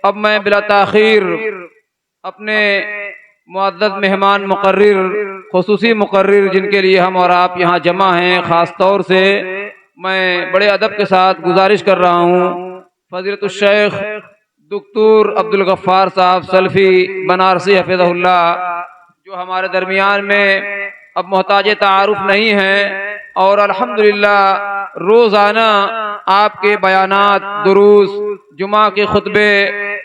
अब मैं बिला ताखीर अपने मुअज़्ज़ज़ मेहमान मुक़र्रिर खुसूसी मुक़र्रिर जिनके लिए हम और आप यहाँ जमा हैं, ख़ास तौर से मैं बड़े अदब के साथ गुजारिश कर रहा हूँ फ़ज़ीलतुश शेख दुक्तूर अब्दुल गफ़्फ़ार साहब सल्फ़ी बनारसी हफ़िज़हुल्लाह, जो हमारे दरमियान में अब मोहताज तारुफ नहीं हैं और अल्हम्दुलिल्लाह रोज़ाना आपके बयानात, दुरूस, जुमा के खुतबे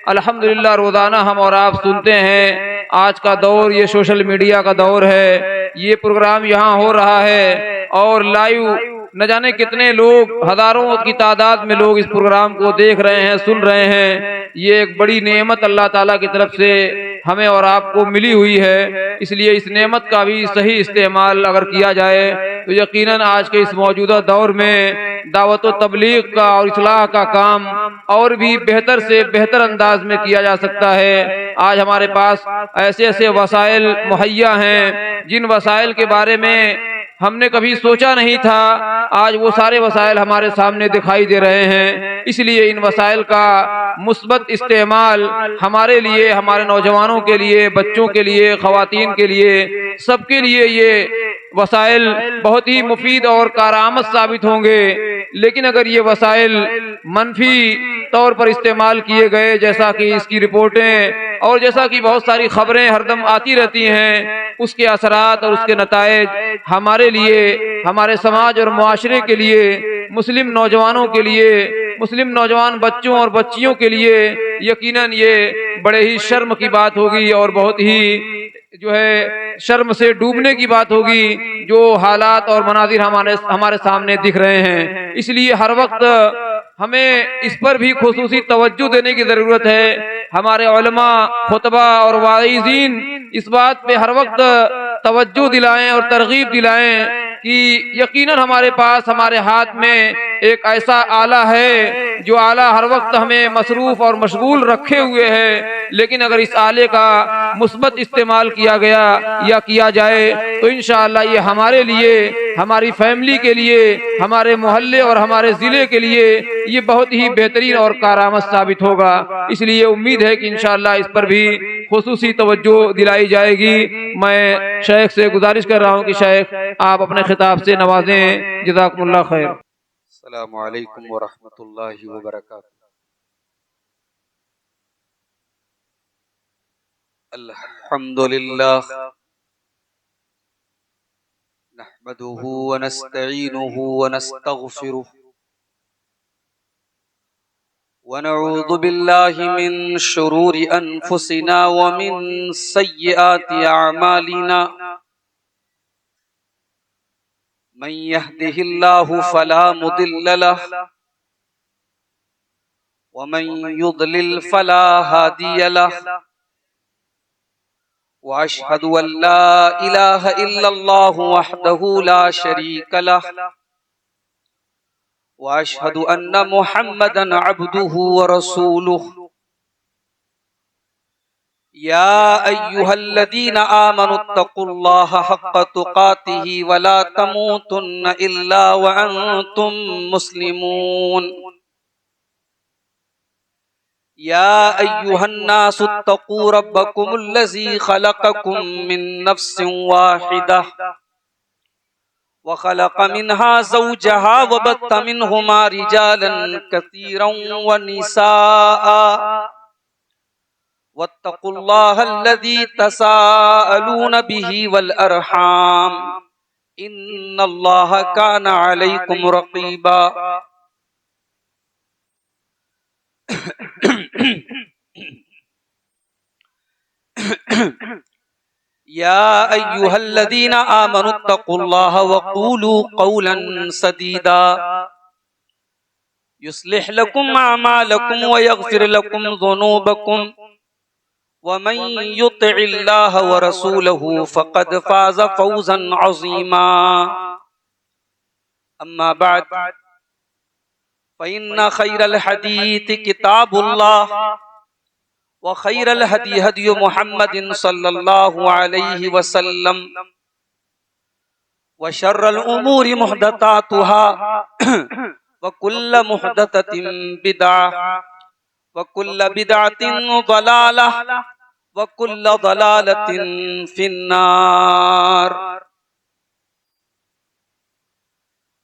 अल्हम्दुलिल्लाह रोज़ाना हम और आप सुनते हैं। आज का दौर ये सोशल मीडिया का दौर है, ये प्रोग्राम यहाँ हो रहा है और लाइव न जाने कितने लोग, हजारों की तादाद में लोग इस प्रोग्राम को देख रहे हैं, सुन रहे हैं। ये एक बड़ी नेमत अल्लाह ताला की तरफ से हमें और आपको मिली हुई है। इसलिए इस नेमत का भी सही इस्तेमाल अगर किया जाए तो यकीनन आज के इस मौजूदा दौर में दावत व तबलीग का और इस्लाह का काम और भी बेहतर से बेहतर अंदाज में किया जा सकता है। आज हमारे पास ऐसे ऐसे वसाइल मुहैया हैं जिन वसाइल के बारे में हमने कभी सोचा नहीं था, आज वो सारे वसाइल हमारे सामने दिखाई दे रहे हैं। इसलिए इन वसाइल का मुस्बत इस्तेमाल हमारे लिए, हमारे नौजवानों के लिए, बच्चों के लिए, ख़वातीन के लिए, सबके लिए ये वसाइल बहुत ही मुफीद और कारआमद साबित होंगे। लेकिन अगर ये वसाइल मनफी तौर पर इस्तेमाल किए गए, जैसा कि इसकी रिपोर्टें और जैसा कि बहुत सारी खबरें हरदम आती रहती हैं, उसके असरात और उसके नताइज हमारे लिए, हमारे समाज और मुआशरे के लिए, मुस्लिम नौजवानों के लिए, मुस्लिम नौजवान बच्चों और बच्चियों के लिए यकीनन ये बड़े ही शर्म की बात होगी और बहुत ही जो है शर्म से डूबने की बात होगी, जो हालात और मनाजिर हमारे सामने दिख रहे हैं। इसलिए हर वक्त हमें इस पर भी खुसूसी तवज्जो देने की जरूरत है। हमारे उलमा, खुतबा और वाइज़ीन इस बात पे हर वक्त तवज्जो दिलाएं और तरगीब दिलाएं कि यकीनन हमारे पास, हमारे हाथ में एक ऐसा आला है जो आला हर वक्त हमें मसरूफ और मशगूल रखे हुए है। लेकिन अगर इस आले का मुस्बत इस्तेमाल किया गया या किया जाए तो इंशाअल्लाह ये हमारे लिए, हमारी फैमिली के लिए, हमारे मोहल्ले और हमारे ज़िले के लिए ये बहुत ही बेहतरीन और कारआमद साबित होगा। इसलिए उम्मीद है कि इंशाअल्लाह इस पर भी खुसूसी तवज्जो दिलाई जाएगी। मैं शेख से गुजारिश कर रहा हूँ कि शेख आप अपने खिताब से नवाजें। जज़ाकुमुल्लाह खैर। अस्सलामु अलैकुम व रहमतुल्लाहि व बरकातुहू। अल्हम्दुलिल्लाह नहमदुहु व नस्तईनुहु व नस्तगफिरुह व नऊज़ु बिल्लाहि मिन शुरूरि अनफुसिना व मिन सय्यिआति अअमालिना। मन यहदिहिल्लाहु फला मुदिल्ल लहु व मन युद्लिल फला हादिय लहु व अशहदु अल्ला इलाहा इल्लल्लाहु वहदहु ला शरीक लहु व अशहदु अन्ना मुहम्मदन अब्दुहु व रसूलुहु। या अय्युहल्लज़ीना आमनुत्तकुल्लाहा हक्का तुकातिही व ला तमूतुन्ना इल्ला व अंतुम मुस्लिमून। या अय्युहन्नासुत्तकू रब्बकुमुल्लज़ी खलक़कुम मिन नफ्सिन वाहिदह व खलक़ मिन्हा ज़ौजहा व बत्थ मिन्हुमा रिजालन कसीरन व निसाआ वत्तकुल्लाहल्लज़ी तसाअलून बिही वल अरहाम इन्नल्लाहा काना अलैकुम रक़ीबा। या अय्युहल्लज़ीना आमनुत्तकुल्लाहा वक़ूलू क़ौलन सदीदा युस्लिह लकुम अमालकुम व यग़फिर लकुम ज़ुनूबकुम व मन युतिइल्लाह व रसूलहु फ़क़द फ़ाज़ फ़ौज़न अज़ीमा। अम्मा बअद फ़इन्न खैरल हदीस किताबुल्लाह व खैरल हदी हदी मुहम्मदिन सल्लल्लाहु अलैहि वसल्लम व शर्रल उमूरि मुहदसातुहा व कुल्ल मुहदसतिन बिदअह वकुल्ल बिदअतिन दलालह वकुल्ल दलालतिन फिन्नार।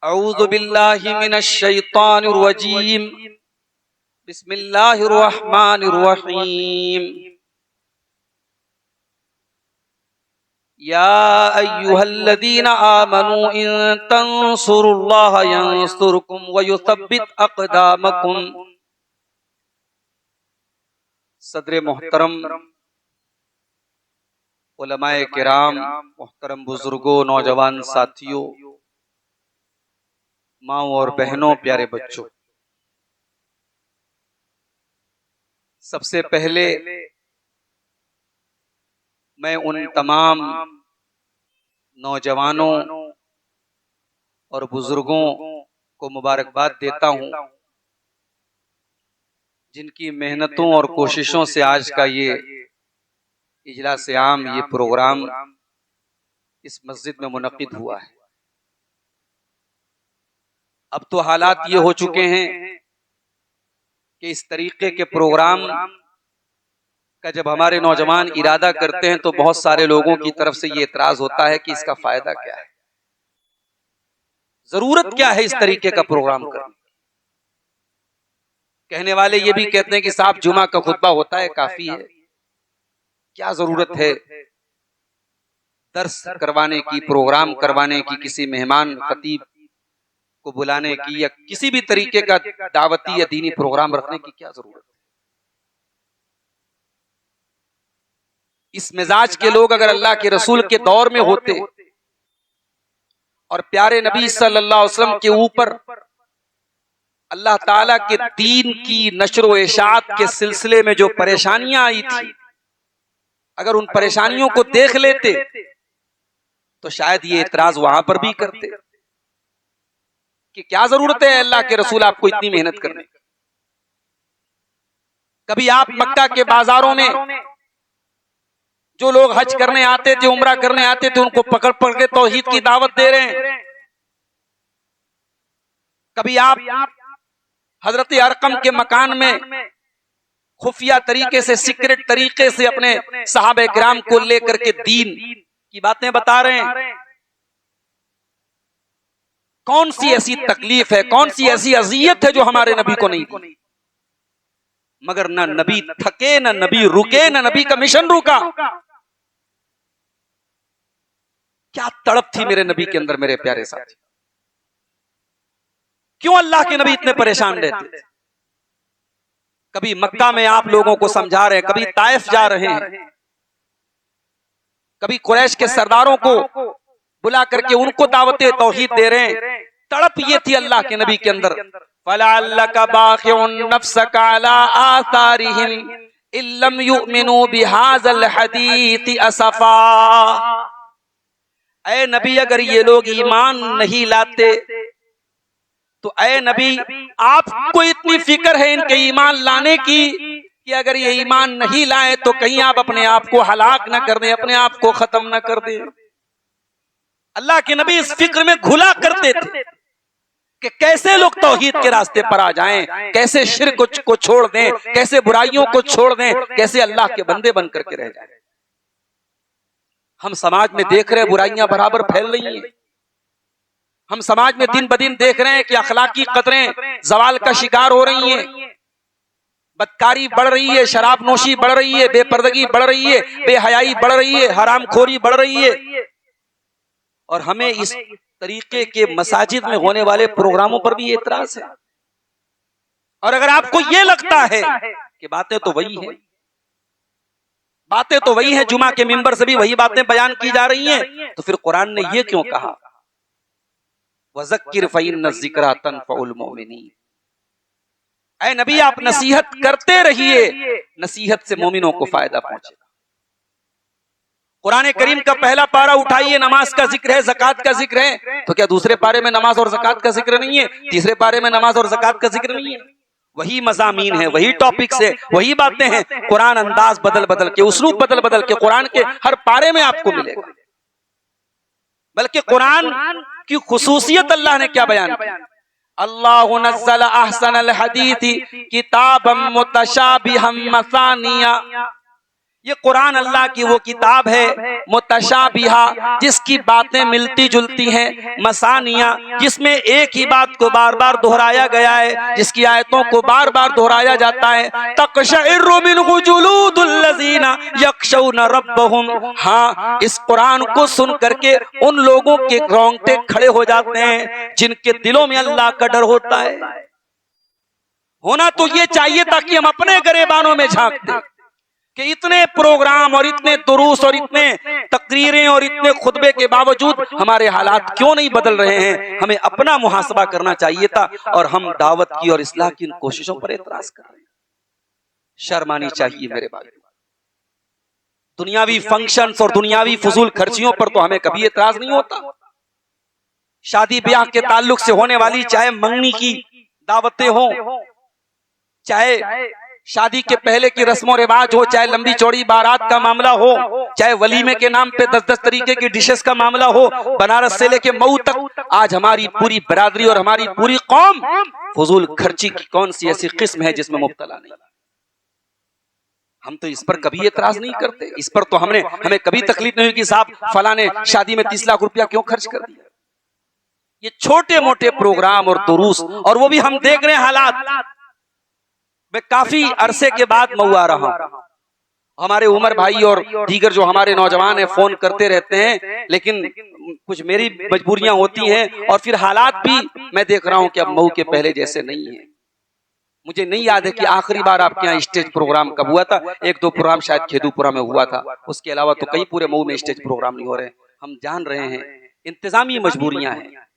औज़ु बिल्लाहि मिनश शैतानिर रजीम। बिस्मिल्लाहिर रहमानिर रहीम। या अय्युहल्लज़ीना आमनू इन तंसुरुल्लाह यंसुरकुम व युसब्बित अक़दामकुम। सदर मोहतरम, उलमाए किराम, मोहतरम बुजुर्गों, नौजवान साथियों, माओ और बहनों, प्यारे बच्चों, सबसे पहले मैं उन तमाम नौजवानों और बुजुर्गों को मुबारकबाद देता हूं जिनकी मेहनतों और कोशिशों से आज का ये इजलास आम, ये प्रोग्राम इस मस्जिद में मुनक्किद हुआ है। अब तो हालात ये हो चुके हैं कि इस तरीके के प्रोग्राम का जब हमारे नौजवान इरादा करते हैं तो बहुत सारे लोगों की तरफ से ये इतराज होता है कि इसका फायदा क्या है, जरूरत क्या है इस तरीके का प्रोग्राम करने। कहने वाले ये भी कहते हैं कि साहब जुमा का खुतबा होता है, काफी है, क्या जरूरत है दर्स करवाने की, प्रोग्राम करवाने की, किसी मेहमान खतीब को बुलाने की, या किसी भी तरीके का दावती या दीनी प्रोग्राम रखने की क्या जरूरत है। इस मिजाज के लोग अगर अल्लाह के रसूल के दौर में होते और प्यारे नबी सल्लल्लाहु अलैहि वसल्लम के ऊपर अल्लाह ताला के दीन की नशर व इशाअत के सिलसिले में जो परेशानियां आई थी, अगर उन परेशानियों को देख लेते तो शायद ये इतराज वहां पर भी करते कि क्या जरूरत है अल्लाह के रसूल आपको इतनी मेहनत करने। कभी आप मक्का के बाजारों में जो लोग हज करने आते थे, उम्रा करने आते थे, उनको पकड़ पकड़ के तौहीद की दावत दे रहे हैं। कभी आप हजरत अरकम के मकान में खुफिया तरीके से, सीक्रेट तरीके से अपने सहाबे किराम को लेकर के दीन की बातें बता रहे हैं। कौन सी ऐसी तकलीफ है, कौन सी ऐसी अजियत है जो हमारे नबी को नहीं दी। मगर न नबी थके, न नबी रुके, न नबी का मिशन रुका। क्या तड़प थी मेरे नबी के अंदर, मेरे प्यारे साथी। क्यों अल्लाह के नबी इतने परेशान रहते थे। कभी मक्का में आप लोगों को समझा रहे हैं, कभी ताइफ जा रहे हैं, कभी कुरैश के सरदारों को बुला करके उनको दावत तौहीद दे रहे हैं। तड़प ये थी अल्लाह के नबी के अंदर। फलअल्लका बाखिउन नफ्सका अला आसारिहिम इल्लम युमिनू बिहाज़ल हदीथ असफा। ऐ नबी, अगर ये लोग ईमान नहीं लाते तो ऐ नबी, आपको इतनी फिक्र है इनके ईमान लाने की कि अगर ये ईमान नहीं लाए तो कहीं आप अपने आप को हलाक न कर दें, अपने आप को खत्म न कर दें। अल्लाह के नबी इस फिक्र में घुला करते थे कि कैसे लोग तौहीद के रास्ते पर आ जाएं, कैसे शिर्क को छोड़ दें, कैसे बुराइयों को छोड़ दें, कैसे अल्लाह के बंदे बन करके रह जाएं। हम समाज में देख रहे हैं बुराइयां बराबर फैल रही हैं। हम समाज में दिन ब दिन देख रहे हैं कि अखलाकी कदरें जवाल का शिकार हो रही हैं। बदकारी बढ़ रही है, शराब नोशी बढ़ रही है, बेपर्दगी बढ़ रही है, बेहयाई बढ़ रही है, हरामखोरी बढ़ रही है। और हमें इस तरीके के मसाजिद में होने वाले प्रोग्रामों पर भी एतराज है। और अगर आपको ये लगता है कि बातें तो वही हैं, बातें तो वही हैं, जुमा के मिंबर से भी वही बातें बयान की जा रही हैं, तो फिर कुरान ने ये क्यों कहा, वज़क्किर फ़इन्न ज़िक्रा तनफ़उल मुमिनीन। ऐ नबी, आप नसीहत करते रहिए, नसीहत से मोमिनों को फायदा पहुंचेगा। कुरान करीम का पहला पारा उठाइए, नमाज का जिक्र है, ज़कात का जिक्र है, तो क्या दूसरे पारे में नमाज और ज़कात का जिक्र नहीं है? तीसरे पारे में नमाज और ज़कात का जिक्र नहीं है? वही मज़ामीन है, वही टॉपिक्स है, वही बातें हैं। कुरान अंदाज बदल बदल के, उसलूब बदल बदल के कुरान के हर पारे में आपको मिलेगा। बल्कि कुरान की खुसूसियत अल्लाह ने क्या बयान की, अल्लाहु नज़्ज़ल अहसनल हदीथि किताबम मुतशाबिहम मसानिया। ये कुरान अल्लाह की वो किताब है मुतशाबिहा, जिसकी बातें मिलती जुलती हैं, मसानिया, जिसमें एक ही बात को बार बार दोहराया गया है, जिसकी आयतों को बार बार दोहराया जाता है। तक़शइर्रु मिन्हु जुलूदुल लज़ीना यख़शौना रब्बहुम। हाँ, इस कुरान को सुन करके उन लोगों के रोंगटे खड़े हो जाते हैं जिनके दिलों में अल्लाह का डर होता है। होना तो ये चाहिए ताकि हम अपने गरेबानों में झांकते कि इतने प्रोग्राम और इतने दुरूस और इतने तकरीरें और इतने खुतबे के बावजूद हमारे हालात क्यों नहीं बदल रहे हैं। हमें अपना मुहासबा करना चाहिए था और हम दावत की और इस्लाह की इन कोशिशों पर एतराज कर रहे हैं। शर्म आनी चाहिए मेरे भाई। दुनियावी फंक्शंस और दुनियावी फजूल खर्चियों पर तो हमें कभी एतराज नहीं होता। शादी ब्याह के ताल्लुक से होने वाली चाहे मंगनी की दावतें हो, चाहे शादी के पहले की रस्मों रिवाज हो, चाहे लंबी चौड़ी बारात का मामला हो, चाहे वलीमे के नाम पे 10-10 तरीके की डिशेस का मामला हो, बनारस से लेके मऊ तक आज हमारी पूरी बरादरी और हमारी पूरी कौम फजूल खर्ची की कौन सी ऐसी किस्म है जिसमें मुब्तला नहीं। हम तो इस पर कभी एतराज नहीं करते। इस पर तो हमें कभी तकलीफ नहीं हुई कि साहब फला ने शादी में 30 लाख रुपया क्यों खर्च कर दिया। ये छोटे मोटे प्रोग्राम और दुरूस, और वो भी हम देख रहे हैं हालात। मैं काफी अरसे के बाद मऊ आ रहा हूं। हमारे उमर भाई और दीगर जो हमारे नौजवान हैं फोन करते रहते हैं, लेकिन कुछ मेरी मजबूरियां होती हैं और फिर हालात भी मैं देख रहा हूं कि अब मऊ के पहले जैसे नहीं है। मुझे नहीं याद है कि आखिरी बार आपके यहाँ स्टेज प्रोग्राम कब हुआ था। 1-2 प्रोग्राम शायद खेदूपुरा में हुआ था, उसके अलावा तो कहीं पूरे मऊ में स्टेज प्रोग्राम नहीं हो रहे। हम जान रहे हैं इंतजामी मजबूरियां हैं।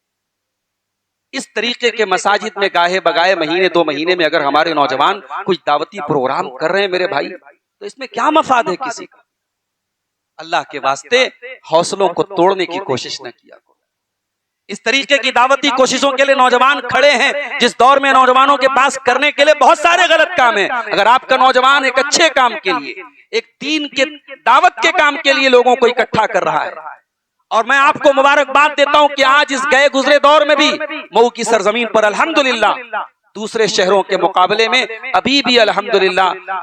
इस तरीके के मसाजिद में गाहे बगाए महीने 2 महीने में अगर हमारे नौजवान कुछ दावती प्रोग्राम कर रहे हैं मेरे भाई, तो इसमें क्या मफाद है किसी का। अल्लाह के वास्ते हौसलों को तोड़ने की कोशिश न किया करो। इस तरीके की दावती कोशिशों के लिए नौजवान खड़े हैं, जिस दौर में नौजवानों के पास करने के लिए बहुत सारे गलत काम हैं। अगर आपका नौजवान एक अच्छे काम के लिए, एक दीन के दावत के काम के लिए लोगों को इकट्ठा कर रहा है, और मैं आपको मुबारकबाद देता हूं कि आज इस गए गुजरे दौर में भी मऊ की सरजमीन पर अल्हम्दुलिल्लाह दूसरे शहरों के मुकाबले में अभी भी अल्हम्दुलिल्लाह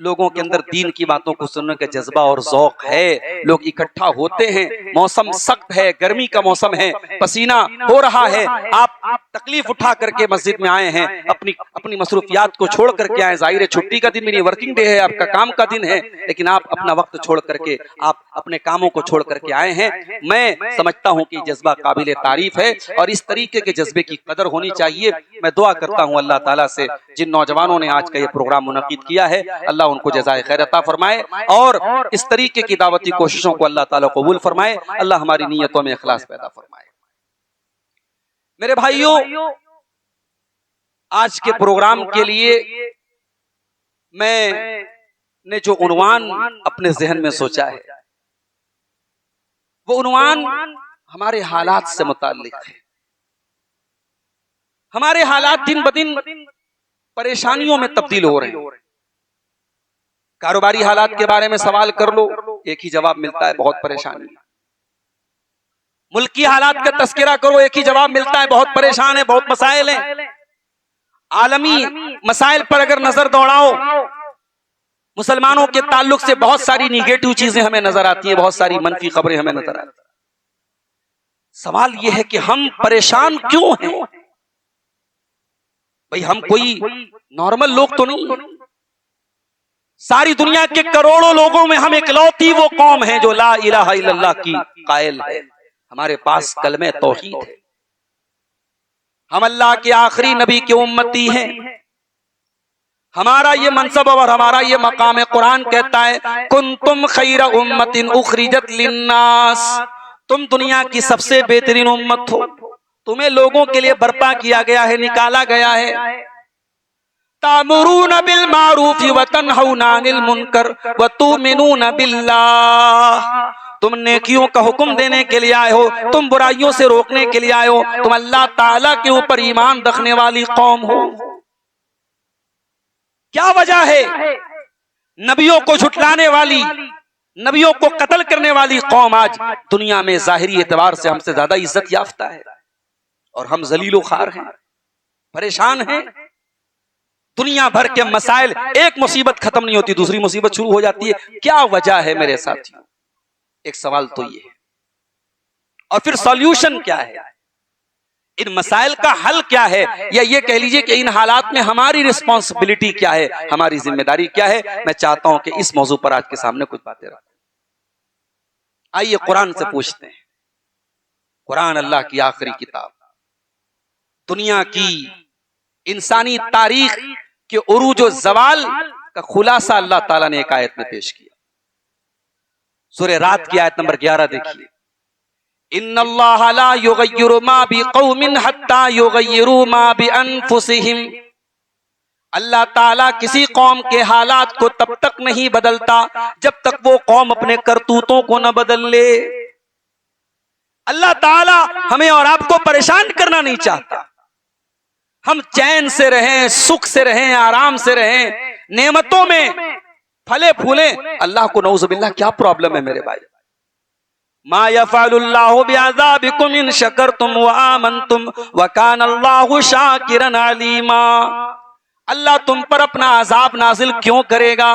लोगों के अंदर दीन की बातों को सुनने का जज्बा और जौक है। लोग इकट्ठा होते हैं। मौसम सख्त है, गर्मी का मौसम है, पसीना हो रहा है, आप तकलीफ उठा करके मस्जिद में आए हैं, अपनी मसरूफियात को छोड़ करके आए। जाहिर है छुट्टी का दिन भी नहीं, वर्किंग डे है, आपका काम का दिन है, लेकिन आप अपना वक्त छोड़ करके, आप अपने कामों को छोड़ करके आए हैं। मैं समझता हूं कि जज्बा काबिल तारीफ है और इस तरीके के जज्बे की कदर होनी चाहिए। मैं दुआ करता हूं अल्लाह ताला से जिन नौजवानों ने आज का ये प्रोग्राम मुनक़िद किया है, अल्लाह उनको जज़ाए खैर अता फरमाए और इस तरीके की दावती कोशिशों को अल्लाह ताला कबूल फरमाए। अल्लाह हमारी नीयतों में इखलास पैदा फरमाए। मेरे भाइयों, आज के प्रोग्राम के लिए मैंने जो उन्वान अपने जहन में सोचा है, वो उन्वान हमारे हालात से मुताल्लिक है। हमारे हालात दिन ब दिन परेशानियों में तब्दील हो रहे हैं। कारोबारी हालात के बारे में सवाल कर लो, एक ही जवाब मिलता है, बहुत परेशानी। मुल्की हालात का तस्करा करो, एक ही जवाब मिलता है, बहुत परेशान है, बहुत मसाइल हैं। आलमी मसाइल पर अगर नजर दौड़ाओ, मुसलमानों के ताल्लुक से बहुत सारी निगेटिव चीजें हमें नजर आती हैं, बहुत सारी मनफी खबरें हमें नजर आती हैं। सवाल यह है कि हम परेशान क्यों हैं? भाई हम कोई नॉर्मल लोग तो नहीं। सारी दुनिया के करोड़ों लोगों में हम इकलौती वो कौम है जो ला इलाहा इल्लल्लाह की कायल है। हमारे पास कलमे तौहीद है। हम अल्लाह के आखिरी नबी के उम्मती हैं। हमारा ये मनसब और हमारा ये मकाम है। कुरान कहता है कुंतुम खैरा उम्मतिन उखरिजत लिन्नास, तुम दुनिया की सबसे बेहतरीन उम्मत हो, तुम्हें लोगों के लिए बर्पा किया गया है, निकाला गया है। तामुरून बिल मारूफ व तनहौना अनिल मुनकर व तुमिनून बिल्लाह, तुम नेकियों का हुक्म देने के लिए आए हो, तुम बुराइयों से रोकने के लिए आए हो, तुम अल्लाह ताला के ऊपर ईमान रखने वाली कौम हो। क्या वजह है? नबियों को झुटलाने वाली, नबियों को कत्ल करने वाली कौम आज दुनिया में जाहिरी एतबार से हमसे ज्यादा इज्जत याफ्ता है और हम जलीलो खार हैं। परेशान हैं। दुनिया भर के मसाइल, एक मुसीबत खत्म नहीं होती दूसरी मुसीबत शुरू हो जाती है। क्या वजह है मेरे साथियों? एक सवाल तो ये है, और फिर सॉल्यूशन क्या है? इन मसाइल का हल क्या है, या ये कह लीजिए कि इन हालात में हमारी रिस्पॉन्सिबिलिटी क्या है, हमारी जिम्मेदारी क्या है? मैं चाहता हूं कि इस मौजू पर आज के सामने कुछ बातें रखें। आइए कुरान से पूछते हैं। कुरान अल्लाह की आखिरी किताब, दुनिया की इंसानी तारीख के उरूज और जवाल का खुलासा अल्लाह ताला ने एक आयत में पेश किया। सूरह रात की आयत नंबर 11 देखिए। इन्नल्लाह ला युगय्यिरु मा बिक़ौमिन हत्ता युगय्यिरु मा बिअनफुसिहिम। अल्लाह ताला किसी कौम के हालात को तब तक नहीं बदलता जब तक वो कौम अपने करतूतों को न बदल ले। अल्लाह ताला हमें और आपको परेशान करना नहीं चाहता। हम चैन से रहें, सुख से रहें, आराम से रहें, नेमतों में फले फूले। अल्लाह को नऊज़ुबिल्लाह क्या प्रॉब्लम है मेरे भाई? मा यफ़अलुल्लाहु बिअज़ाबिकुम इन शकरतुम व आमनतुम व कानल्लाहु शाकिरन अलीमा। अल्लाह तुम पर अपना अजाब नाजिल क्यों करेगा?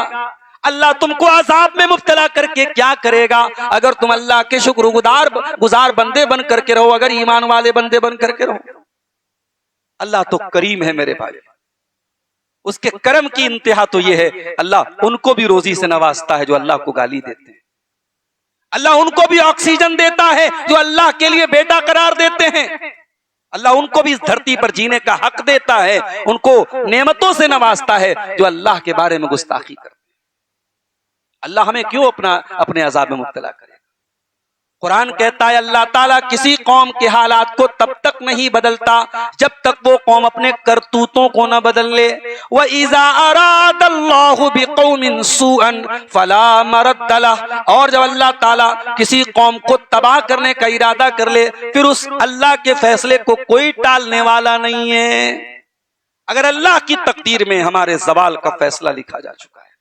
अल्लाह तुमको अजाब में मुब्तला करके क्या करेगा अगर तुम अल्लाह के शुक्रगुजार बंदे बन करके रहो, अगर ईमान वाले बंदे बन करके रहो। अल्लाह तो करीम है मेरे भाई। उसके करम की इंतहा तो यह है, अल्लाह उनको भी रोजी से नवाजता है जो अल्लाह को गाली देते हैं। अल्लाह उनको भी ऑक्सीजन देता है जो अल्लाह के लिए बेटा करार देते हैं। अल्लाह उनको भी इस धरती पर जीने का हक देता है, उनको नेमतों से नवाजता है जो अल्लाह के बारे में गुस्ताखी करते हैं। अल्लाह हमें क्यों अपने अजाब में मुब्तला करेगा? कुरान कहता है अल्लाह ताला किसी कौम के हालात को तब तक नहीं बदलता जब तक वो कौम अपने करतूतों को न बदल ले। व इज़ा अरादल्लाहु बिक़ौमिन सूअन फला मरद्द लह। और जब अल्लाह ताला किसी कौम को तबाह करने का इरादा कर ले, फिर उस अल्लाह के फैसले को कोई टालने वाला नहीं है। अगर अल्लाह की तकदीर में हमारे ज़वाल का फैसला लिखा जा चुका है,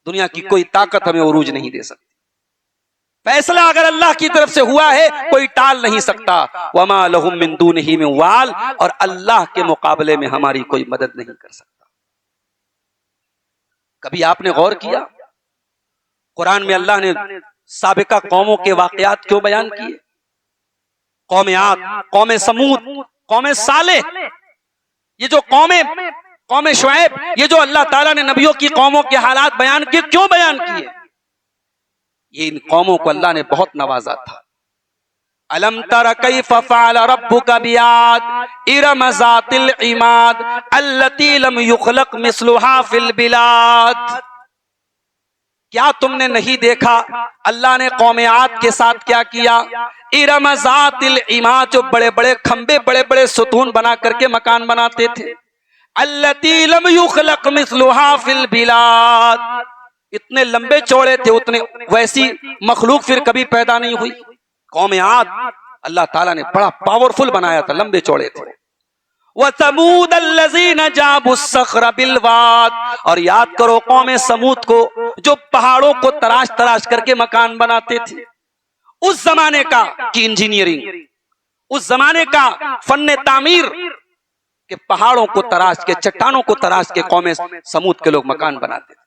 दुनिया की कोई ताकत हमें उरूज नहीं दे सकती। फैसला अगर अल्लाह की तरफ से हुआ है, कोई टाल नहीं सकता। वमा लहुम मिन दूनिही मिन वाल। और अल्लाह के मुकाबले में हमारी कोई मदद नहीं कर सकता। कभी आपने गौर किया कुरान में अल्लाह ने साबिका कौमों के वाकयात क्यों बयान किए? कौम आद, कौम समूद, कौम सालेह, ये जो कौम शुएब, ये जो अल्लाह ताला ने नबियों की कौमों के हालात बयान किए, क्यों बयान किए? ये इन कौमों को अल्लाह ने बहुत नवाजा था। अलम तरा कैफ फ़अल रब्बुका बिआद इरम ज़ातिल इमाद अल्लती लम युख़लक़ मिस्लुहा फिल बिलाद। क्या तुमने नहीं देखा अल्लाह ने कौम आद के साथ क्या किया? इरम ज़ातिल इमाद, जो बड़े बड़े खंबे, बड़े बड़े सुतून बना करके मकान बनाते थे। अल्लती लम युख़लक़ मिस्लुहा फिल बिलाद, इतने लंबे चौड़े थे, उतने वैसी मखलूक फिर कभी पैदा नहीं हुई। कौम आद अल्लाह ताला ने बड़ा पावरफुल बनाया था, लंबे चौड़े थे। व समूद अल्लज़ीना जाबु सख़्र बिलवाद। और याद करो कौम समूद को, जो पहाड़ों को तराश तराश करके मकान बनाते थे। उस जमाने का की इंजीनियरिंग, उस जमाने का फन्ने तामीर के पहाड़ों को तराश के, चट्टानों को तराश के कौम समूद के लोग मकान बनाते थे।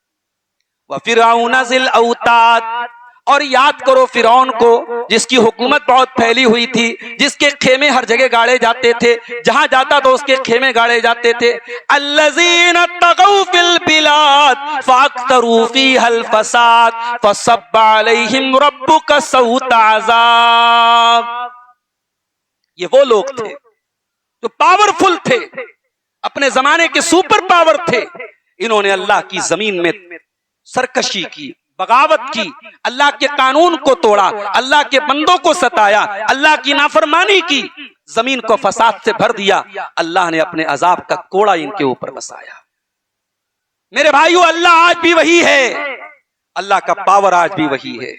व फिरऔन ज़िल औताद। और याद करो फिरौन को, जिसकी हुकूमत बहुत फैली हुई थी, जिसके खेमे हर जगह गाड़े जाते थे, जहां जाता तो उसके खेमे गाड़े जाते थे। अल्लज़ीना तग़ौ फिल बिलाद फ़अक्तरू फ़ीहल फ़साद फ़सब्ब अलैहिम रब्बुका सौत अज़ाब। ये वो लोग थे जो पावरफुल थे, अपने जमाने के सुपर पावर थे। इन्होंने अल्लाह की जमीन में सरकशी की, बगावत की, अल्लाह के कानून को तोड़ा, अल्लाह के बंदों को सताया, अल्लाह की नाफरमानी की, जमीन को फसाद से भर दिया। अल्लाह ने अपने अजाब का कोड़ा इनके ऊपर बसाया। मेरे भाइयों, अल्लाह आज भी वही है, अल्लाह का पावर आज भी वही है।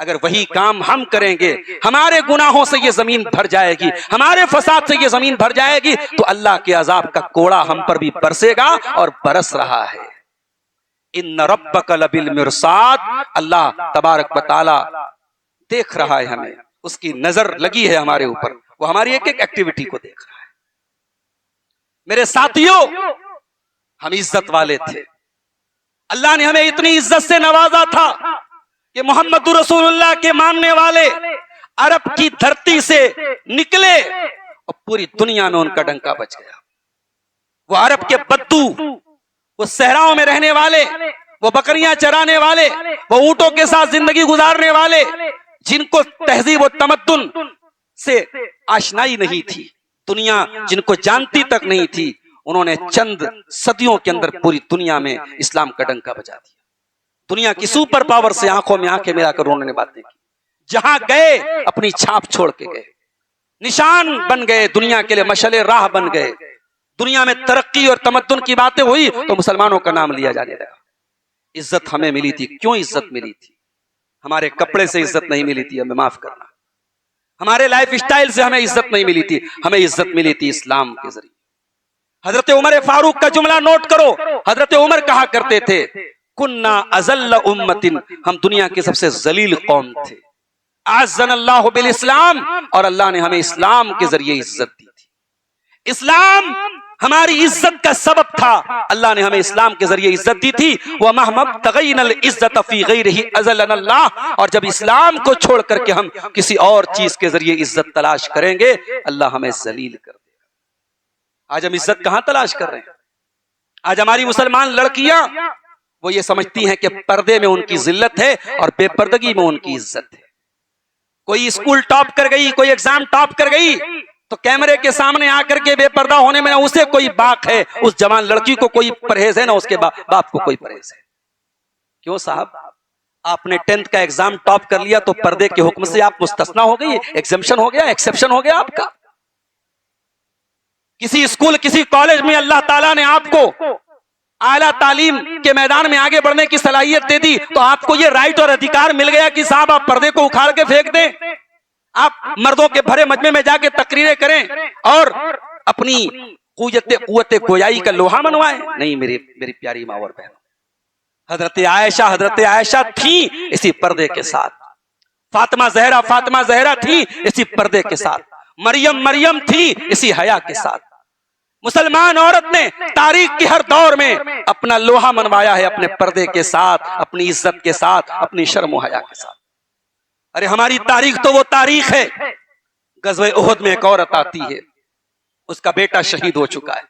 अगर वही काम हम करेंगे, हमारे गुनाहों से ये जमीन भर जाएगी, हमारे फसाद से ये जमीन भर जाएगी, तो अल्लाह के अजाब का कोड़ा हम पर भी बरसेगा और बरस रहा है। इन्न रब्बका लबिल मिरसाद। अल्लाह तबारक व तआला देख रहा है हमें, उसकी नजर लगी है हमारे ऊपर, वो हमारी एक एक एक्टिविटी को देख रहा है। मेरे साथियों, हम इज्जत वाले थे। अल्लाह ने हमें इतनी इज्जत से नवाजा था कि मोहम्मद रसूलुल्लाह के मानने वाले अरब की धरती से निकले और पूरी दुनिया में उनका डंका बच गया। वो अरब के बद्दू, वो सहराओं में रहने वाले, वो बकरियां चराने वाले, वो ऊंटों के साथ जिंदगी गुजारने वाले, जिनको तहजीब और तमद्दुन से आशनाई नहीं थी, दुनिया जिनको जानती तक नहीं थी, उन्होंने चंद सदियों के अंदर पूरी दुनिया में इस्लाम का डंका बजा दिया। दुनिया की सुपर पावर से आंखों में आंखें मिलाकर उन्होंने बातें की। जहां गए अपनी छाप छोड़ के गए, निशान बन गए, दुनिया के लिए मशले राह बन गए। दुनिया में तरक्की और तमद्दुन की बातें हुई तो मुसलमानों का नाम लिया जाने लगा। इज्जत हमें मिली थी। क्यों इज्जत मिली थी? हमारे कपड़े से इज्जत नहीं मिली थी, हमें माफ करना। हमारे लाइफ स्टाइल से हमें इज्जत नहीं मिली थी, हमें इज्जत मिली थी इस्लाम के जरिए। हजरत उमर फारूक का जुमला नोट करो। हजरत उमर कहा करते थे, कुन्ना अज़ल्ल उम्मतिन, हम दुनिया की सबसे जलील कौम थे। अज़्ज़नल्लाहु बिल इस्लाम, और अल्लाह ने हमें इस्लाम के जरिए इज्जत दी थी। इस्लाम हमारी इज्जत का सबब था। अल्लाह ने हमें इस्लाम के जरिए इज्जत दी थी। वह महमब तगय्यनल इज्जत फी गैरिही अज़ल्लनल्लाह, और जब इस्लाम को छोड़ करके हम किसी और चीज के जरिए इज्जत तलाश करेंगे, अल्लाह हमें जलील कर देगा। आज हम इज्जत कहां तलाश कर रहे हैं? आज हमारी मुसलमान लड़कियां वो ये समझती हैं कि पर्दे में उनकी जिल्लत है और बेपर्दगी में उनकी इज्जत है। कोई स्कूल टॉप कर गई, कोई एग्जाम टॉप कर गई, तो कैमरे के सामने आकर के बेपर्दा होने में ना उसे कोई बाक है, उस जवान लड़की को कोई परहेज है, ना उसके बाप को कोई परहेज है। क्यों साहब? आपने 10th का एग्जाम टॉप कर लिया तो पर्दे के हुक्म से आप मुस्तस्ना हो गई, एग्जम्पशन हो गया, एक्सेप्शन हो गया आपका। किसी स्कूल, किसी कॉलेज में अल्लाह ताला ने आपको आला तालीम के मैदान में आगे बढ़ने की सलाहियत दे दी, तो आपको ये राइट और अधिकार मिल गया कि साहब आप पर्दे को उखाड़ के फेंक दें, आप मर्दों के भरे मजमे में जाके तकरीरें करें और अपनी कुव्वत गोयाई का लोहा मनवाएं। नहीं मेरी प्यारी माँ और बहनों, हजरत आयशा थी इसी पर्दे के साथ, फातिमा जहरा थी इसी पर्दे के साथ, मरियम थी इसी हया के साथ। मुसलमान औरत ने तारीख के हर दौर में अपना लोहा मनवाया है अपने पर्दे के साथ, अपनी इज्जत के साथ, अपनी शर्म व हया के साथ। अरे हमारी तारीख तो वो तारीख है। गज़वे उहद में एक औरत आती है, उसका बेटा शहीद हो चुका है,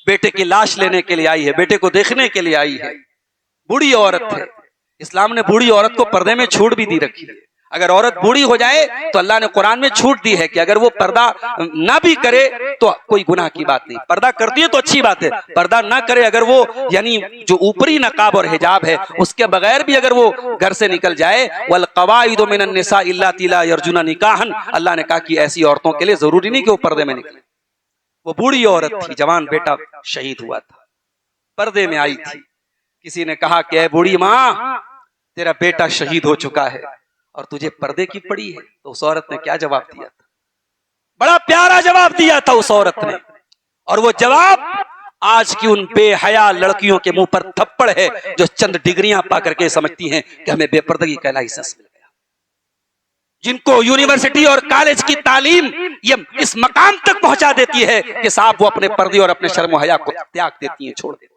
बेटे की लाश लेने के लिए आई है, बेटे को देखने के लिए आई है। बूढ़ी औरत है। इस्लाम ने बूढ़ी औरत को पर्दे में छूट भी दी रखी है। अगर औरत बूढ़ी हो जाए तो अल्लाह ने कुरान में छूट दी है कि अगर वो पर्दा ना भी करे तो कोई गुनाह की बात नहीं। पर्दा करती है तो अच्छी बात है, पर्दा ना करे, अगर वो यानी जो ऊपरी नकाब और हिजाब है उसके बगैर भी अगर वो घर से निकल जाए, वल क़वाइदु मिनन निसा इल्लाती ला यरजुना निकाहन, अल्लाह ने कहा कि ऐसी औरतों के लिए जरूरी नहीं कि वो पर्दे में निकले। वो बूढ़ी औरत थी, जवान बेटा शहीद हुआ था, पर्दे में आई थी। किसी ने कहा कि बूढ़ी माँ, तेरा बेटा शहीद हो चुका है और तुझे पर्दे की पड़ी है। तो उस औरत ने क्या जवाब दिया था? बड़ा प्यारा जवाब दिया था उस औरत ने, और वो जवाब आज की उन बेहया लड़कियों के मुंह पर थप्पड़ है जो चंद डिग्रियां पा करके समझती हैं कि हमें बेपर्दगी का लाइसेंस मिल गया, जिनको यूनिवर्सिटी और कॉलेज की तालीम ये इस मकाम तक पहुंचा देती है कि साहब वो अपने पर्दे और अपने शर्म हया को त्याग देती हैं, छोड़ देती।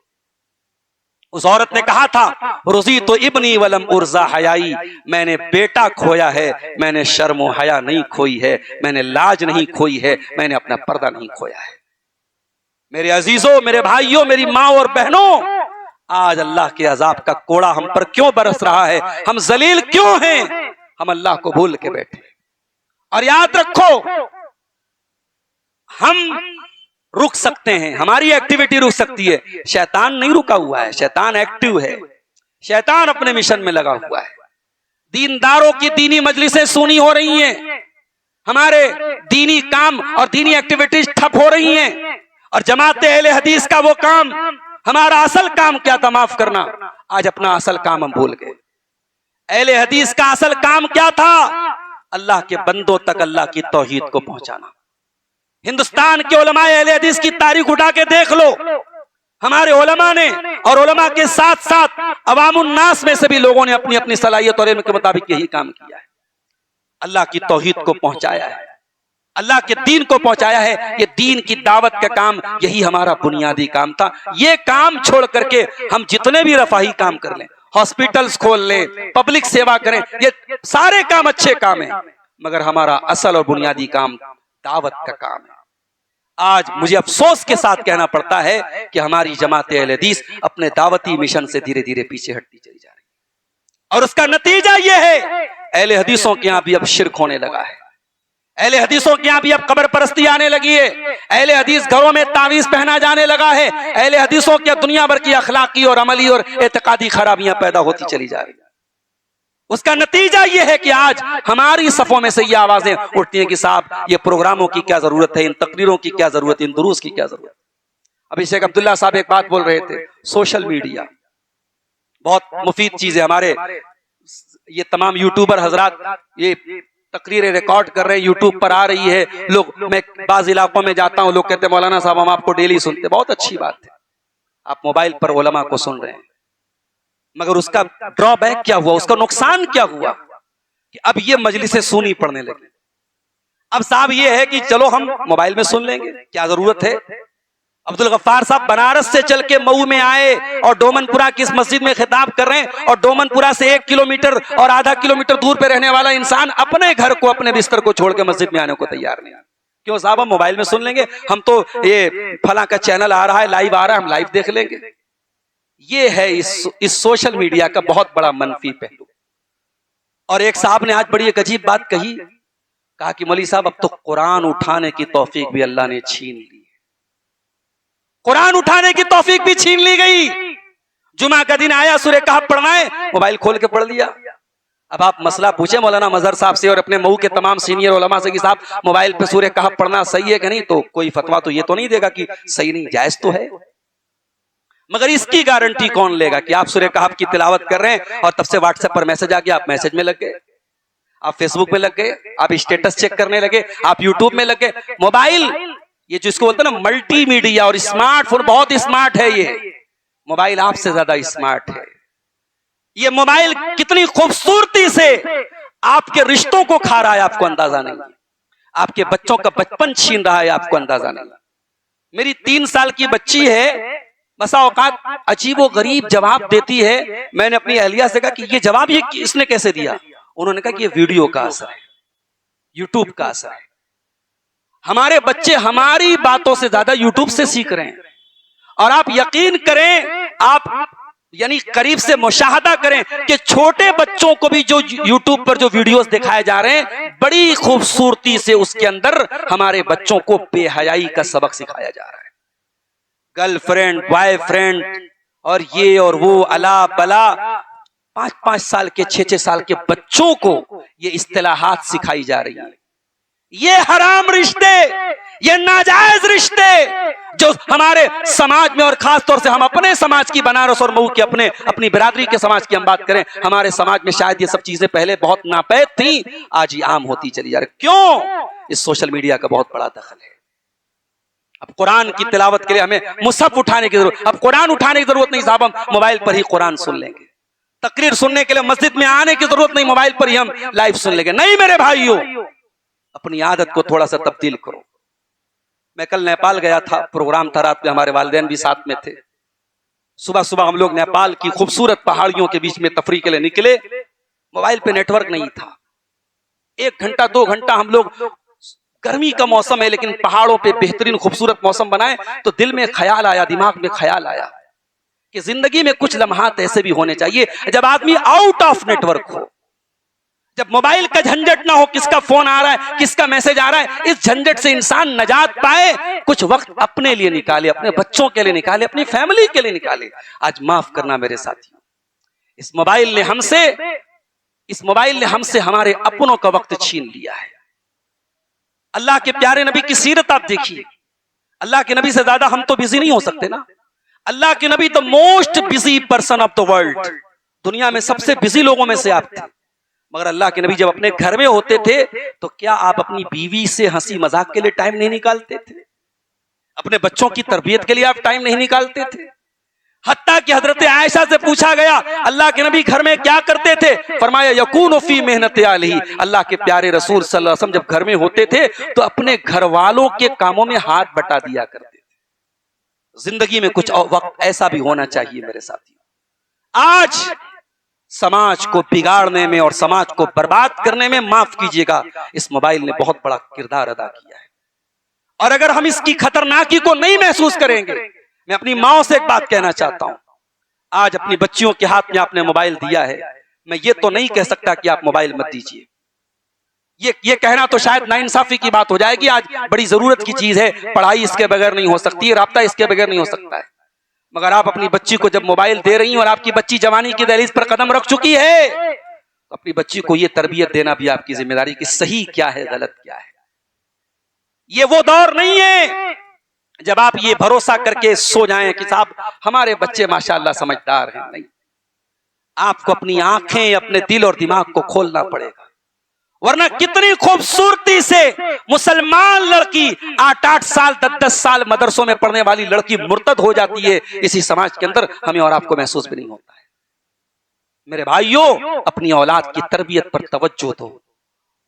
उस औरत ने कहा था, रुज़ी तो इब्नी वलम उर्जा हयाई, मैंने बेटा खोया है, मैंने शर्म व हया नहीं खोई है, मैंने लाज नहीं खोई है, मैंने अपना पर्दा नहीं खोया है। मेरे अजीजों, मेरे भाइयों, मेरी माँ और बहनों, आज अल्लाह के अजाब का कोड़ा हम पर क्यों बरस रहा है? हम जलील क्यों हैं? हम अल्लाह को भूल के बैठे। और याद रखो, हम रुक सकते हैं, हमारी एक्टिविटी रुक सकती है, शैतान नहीं रुका हुआ है, शैतान एक्टिव है, शैतान अपने मिशन में लगा हुआ है। दीनदारों की दीनी मजलिसें सुनी हो रही हैं, हमारे दीनी काम और दीनी एक्टिविटीज ठप हो रही हैं, और जमाते अहले हदीस का वो काम, हमारा असल काम क्या था? माफ करना, आज अपना असल काम हम भूल गए। अहले हदीस का असल काम क्या था? अल्लाह के बंदों तक अल्लाह की तौहीद को पहुंचाना। हिंदुस्तान के उलमाए अहले हदीस की तारीख उठा के देख लो, हमारे उलमा ने और उलमा के साथ साथ अवामुन नास में से भी लोगों ने अपनी अपनी सलाहियत और इल्म के मुताबिक यही काम किया है, अल्लाह की तौहीद को पहुंचाया है। अल्लाह के दीन को पहुंचाया है। ये दीन की दावत का काम, यही हमारा बुनियादी काम था। ये काम छोड़ करके हम जितने भी रफाही काम कर लें, हॉस्पिटल्स खोल लें, पब्लिक सेवा करें, ये सारे काम अच्छे काम हैं, मगर हमारा असल और बुनियादी काम दावत का काम है। आज मुझे अफसोस के साथ कहना पड़ता है कि हमारी जमात अहले हदीस अपने दावती मिशन से धीरे धीरे पीछे हटती चली जा रही है, और उसका नतीजा यह है अहले हदीसों के यहां भी अब शिर्क होने लगा है। अहले हदीसों के यहां भी अब कब्र परस्ती आने लगी है। अहले हदीस घरों में तावीज पहना जाने लगा है। अहले हदीसों के दुनिया भर की अखलाकी और अमली और एतकादी खराबियां पैदा होती चली जा रही है। उसका नतीजा यह है कि आज हमारी सफों में से ये आवाजें उठती हैं कि साहब ये प्रोग्रामों की क्या जरूरत है, इन तकरीरों की क्या जरूरत है, इन दुरूस की क्या जरूरत है। अभी शेख अब्दुल्ला साहब एक बात बोल रहे थे, सोशल मीडिया बहुत मुफीद चीज है। हमारे ये तमाम यूट्यूबर हजरात ये तकरीरें रिकॉर्ड कर रहे हैं, यूट्यूब पर आ रही है। लोग, मैं बाज इलाकों में जाता हूं, लोग कहते हैं मौलाना साहब हम आपको डेली सुनते। बहुत अच्छी बात है, आप मोबाइल पर उलमा को सुन रहे हैं, मगर उसका ड्रॉबैक क्या हुआ, उसका नुकसान क्या हुआ कि अब ये मजलिसें सुनी पड़ने लगी। अब साहब ये है कि चलो हम मोबाइल में सुन लेंगे, क्या जरूरत है। अब्दुल गफ्फार साहब बनारस से चल के मऊ में आए और डोमनपुरा की इस मस्जिद में खिताब कर रहे हैं, और डोमनपुरा से 1 किलोमीटर और आधा किलोमीटर दूर पे रहने वाला इंसान अपने घर को, अपने बिस्तर को छोड़ के मस्जिद में आने को तैयार नहीं। क्यों साहब, हम मोबाइल में सुन लेंगे, हम तो ये फला का चैनल आ रहा है, लाइव आ रहा है, हम लाइव देख लेंगे। ये है इस सोशल मीडिया का बहुत बड़ा मनफी पहलू। और एक साहब ने आज बड़ी एक अजीब बात कही, कहा कि मौलवी साहब अब तो कुरान उठाने की तौफीक भी अल्लाह ने छीन ली। कुरान उठाने की तौफीक भी छीन ली गई। जुमा का दिन आया, सूरह कहफ पढ़ना है, मोबाइल खोल के पढ़ लिया। अब आप मसला पूछे मौलाना मजहर साहब से और अपने मऊ के तमाम सीनियर उलमा से कि साहब मोबाइल पे सूरह कहफ पढ़ना सही है कि नहीं, तो कोई फतवा तो ये तो नहीं देगा कि सही नहीं, जायज तो है। मगर इसकी गारंटी कौन लेगा कि आप सूरह कहफ की तिलावत कर रहे हैं और तब से व्हाट्सएप पर मैसेज आ गया, आप मैसेज में लग गए, आप फेसबुक में लग गए, आप स्टेटस चेक करने लगे, आप यूट्यूब में लग गए। मोबाइल, ये जो इसको बोलते हैं ना मल्टीमीडिया और स्मार्टफोन, बहुत स्मार्ट है ये मोबाइल, आपसे ज्यादा स्मार्ट है ये मोबाइल। कितनी खूबसूरती से आपके रिश्तों को खा रहा है, आपको अंदाजा नहीं। आपके बच्चों का बचपन छीन रहा है, आपको अंदाजा नहीं। मेरी 3 साल की बच्ची है, बसा औकात अजीबो गरीब जवाब देती है। मैंने अपनी अहलिया से कहा कि ये जवाब ये इसने कैसे दिया। उन्होंने कहा कि ये वीडियो का असर है, यूट्यूब का असर है। हमारे बच्चे हमारी बातों से ज्यादा यूट्यूब से सीख रहे हैं। और आप यकीन करें, आप यानी करीब से मुशाहदा करें कि छोटे बच्चों को भी जो यूट्यूब पर जो वीडियोस दिखाए जा रहे हैं, बड़ी खूबसूरती से उसके अंदर हमारे बच्चों को बेहयाई का सबक सिखाया जा रहा है। गर्लफ्रेंड, बॉयफ्रेंड और ये और वो अला बला, 5-5 साल के 6-6 साल के बच्चों को ये इस्तिलाहात सिखाई जा रही है। ये हराम रिश्ते, ये नाजायज रिश्ते जो हमारे समाज में, और खास तौर से हम अपने समाज की, बनारस और मऊ की अपनी बिरादरी के समाज की हम बात करें, हमारे समाज में शायद ये सब चीजें पहले बहुत नापैद थी, आज ये आम होती चली जा रही। क्यों? इस सोशल मीडिया का बहुत बड़ा दखल है। अब कुरान की तिलावत के लिए हमें मुसहफ उठाने की जरूरत, अब कुरान उठाने की जरूरत नहीं साहब, हम मोबाइल पर ही कुरान सुन लेंगे। तकरीर सुनने के लिए मस्जिद में आने की जरूरत नहीं, मोबाइल पर ही हम लाइव सुन लेंगे। नहीं मेरे भाइयों, अपनी आदत को थोड़ा सा तब्दील करो। मैं कल नेपाल गया था, प्रोग्राम था रात में, हमारे वालिदैन भी साथ में थे। सुबह सुबह हम लोग नेपाल की खूबसूरत पहाड़ियों के बीच में तफरीह के लिए निकले। मोबाइल पे नेटवर्क नहीं था। 1 घंटा 2 घंटा हम लोग, गर्मी का मौसम है लेकिन पहाड़ों पे बेहतरीन खूबसूरत मौसम बनाए, तो दिल में ख्याल आया, दिमाग में ख्याल आया कि जिंदगी में कुछ लम्हात ऐसे भी होने चाहिए जब आदमी आउट ऑफ नेटवर्क हो, जब मोबाइल का झंझट ना हो, किसका फोन आ रहा है, किसका मैसेज आ रहा है, इस झंझट से इंसान नजात पाए। कुछ वक्त अपने लिए निकाले, अपने बच्चों के लिए निकाले, अपनी फैमिली के लिए निकाले। आज माफ करना मेरे साथियों, इस मोबाइल ने हमसे हमारे अपनों का वक्त छीन लिया है। अल्लाह के प्यारे नबी की सीरत आप देखिए, अल्लाह के नबी से ज्यादा हम तो बिजी नहीं हो सकते ना। अल्लाह के नबी the most busy person of the world, दुनिया में सबसे बिजी लोगों में से आप थे। मगर अल्लाह के नबी जब अपने घर में होते थे तो क्या आप अपनी बीवी से हंसी मजाक के लिए टाइम नहीं निकालते थे? अपने बच्चों की तरबियत के लिए आप टाइम नहीं निकालते थे? हत्ता कि हजरत आयशा से पूछा गया अल्लाह के नबी घर में क्या करते थे, फरमाया यकून फी मेहनत आलिही, अल्लाह के प्यारे रसूल सल्लल्लाहु अलैहि वसल्लम जब घर में होते थे तो अपने घर वालों के कामों में हाथ बटा दिया करते थे। जिंदगी में कुछ वक्त ऐसा भी होना चाहिए मेरे साथियों। आज समाज को बिगाड़ने में और समाज को बर्बाद करने में, माफ कीजिएगा, इस मोबाइल ने बहुत बड़ा किरदार अदा किया है। और अगर हम इसकी खतरनाकी को नहीं महसूस करेंगे, मैं अपनी माओ से एक बात कहना चाहता हूं, आज अपनी बच्चियों के हाथ में आपने मोबाइल दिया है, मैं ये तो नहीं कह सकता कि आप मोबाइल मत दीजिए। ये कहना तो शायद नाइंसाफी की बात हो जाएगी। आज बड़ी जरूरत की चीज है, पढ़ाई इसके बगैर नहीं हो सकती, राब्ता इसके बगैर नहीं हो सकता है। मगर आप अपनी बच्ची को जब मोबाइल दे रही हैं और आपकी बच्ची जवानी की दहलीज पर कदम रख चुकी है, तो अपनी बच्ची को यह तरबियत देना भी आपकी जिम्मेदारी कि सही क्या है, गलत क्या है। ये वो दौर नहीं है जब आप ये भरोसा करके सो जाएं कि साहब हमारे बच्चे माशाअल्लाह समझदार हैं। नहीं, आपको अपनी आंखें, अपने दिल और दिमाग को खोलना पड़ेगा, वरना कितनी खूबसूरती से मुसलमान लड़की 8-8 साल 10-10 साल मदरसों में पढ़ने वाली लड़की मुर्तद हो जाती है इसी समाज के अंदर, हमें और आपको महसूस भी नहीं होता है। मेरे भाइयों, अपनी औलाद की तरबियत पर तवज्जो दो।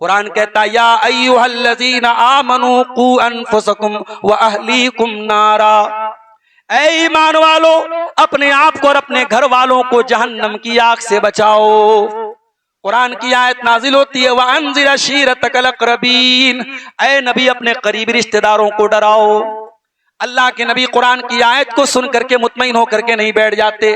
कुरान कहता है या अय्युहल्लज़ीना आमनू कू अनफुसकुम व अहलीकुम नारा, ऐ ईमान वालो अपने आप को और अपने घर वालों को जहन्नम की आग से बचाओ। कुरान की आयत नाजिल होती है व अनज़िर अशीरतकल अक़रबीन, ऐ नबी अपने करीबी रिश्तेदारों को डराओ। अल्लाह के नबी कुरान की आयत को सुन करके मुतमईन होकर के नहीं बैठ जाते,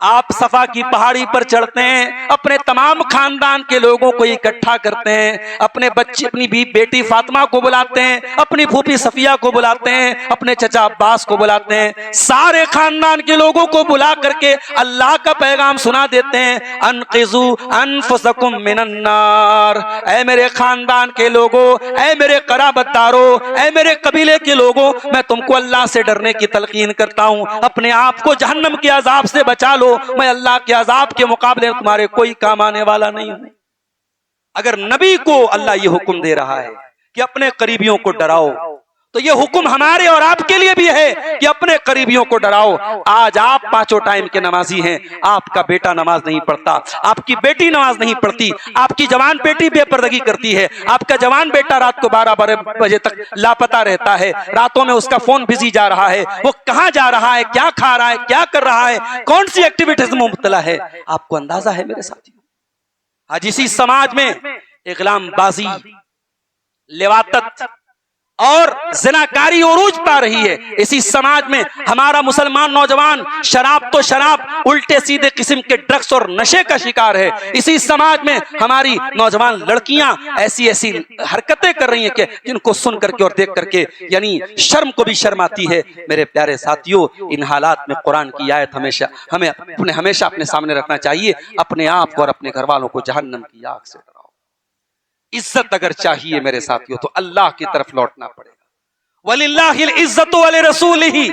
आप सफा की पहाड़ी पर चढ़ते हैं, अपने तमाम खानदान के लोगों को इकट्ठा करते हैं, अपने बच्ची, अपनी बेटी फातिमा को बुलाते हैं, अपनी फूफी सफिया को बुलाते हैं, अपने चचा अब्बास को बुलाते हैं, सारे खानदान के लोगों को बुला करके अल्लाह का पैगाम सुना देते हैं, अनक़िज़ू अनफुसकुम मिनन्नार, ऐ मेरे खानदान के लोगों, ऐ मेरे कराबतदारों, ऐ मेरे कबीले के लोगों, मैं तुमको अल्लाह से डरने की तलकीन करता हूं, अपने आप को जहन्नम के अजाब से बचा लो, मैं अल्लाह के अजाब के मुकाबले तुम्हारे कोई काम आने वाला नहीं हूं। अगर नबी को अल्लाह ये हुक्म दे रहा है कि अपने करीबियों को डराओ, तो ये हुक्म हमारे और आपके लिए भी है कि अपने करीबियों को डराओ। आज आप 5 टाइम के नमाजी हैं, आपका बेटा नमाज नहीं पढ़ता, आपकी बेटी नमाज नहीं पढ़ती, आपकी जवान बेटी बेपर्दगी करती है, आपका जवान बेटा रात को 12 बजे तक लापता रहता है, रातों में उसका फोन बिजी जा रहा है, वो कहां जा रहा है, क्या खा रहा है, क्या कर रहा है, कौन सी एक्टिविटीज में मुब्तला है, आपको अंदाजा है मेरे साथियों। आज इसी समाज में इग़लामबाजी, लिवातत और ज़िनाकारी उरूज पा रही है। इसी समाज में हमारा मुसलमान नौजवान शराब तो शराब, उल्टे सीधे किस्म के ड्रग्स और नशे का शिकार है। इसी समाज में हमारी नौजवान लड़कियां ऐसी ऐसी हरकतें कर रही हैं कि जिनको सुन करके और देख करके यानी शर्म को भी शर्म आती है। मेरे प्यारे साथियों, इन हालात में कुरान की आयत हमें हमेशा अपने सामने रखना चाहिए, अपने आप को और अपने घर वालों को जहन्नम की आग से डराओ। इज्जत अगर चाहिए मेरे साथियों तो अल्लाह की तरफ लौटना पड़ेगा। वलिल्लाहिल इज्जतु वली रसूलिही,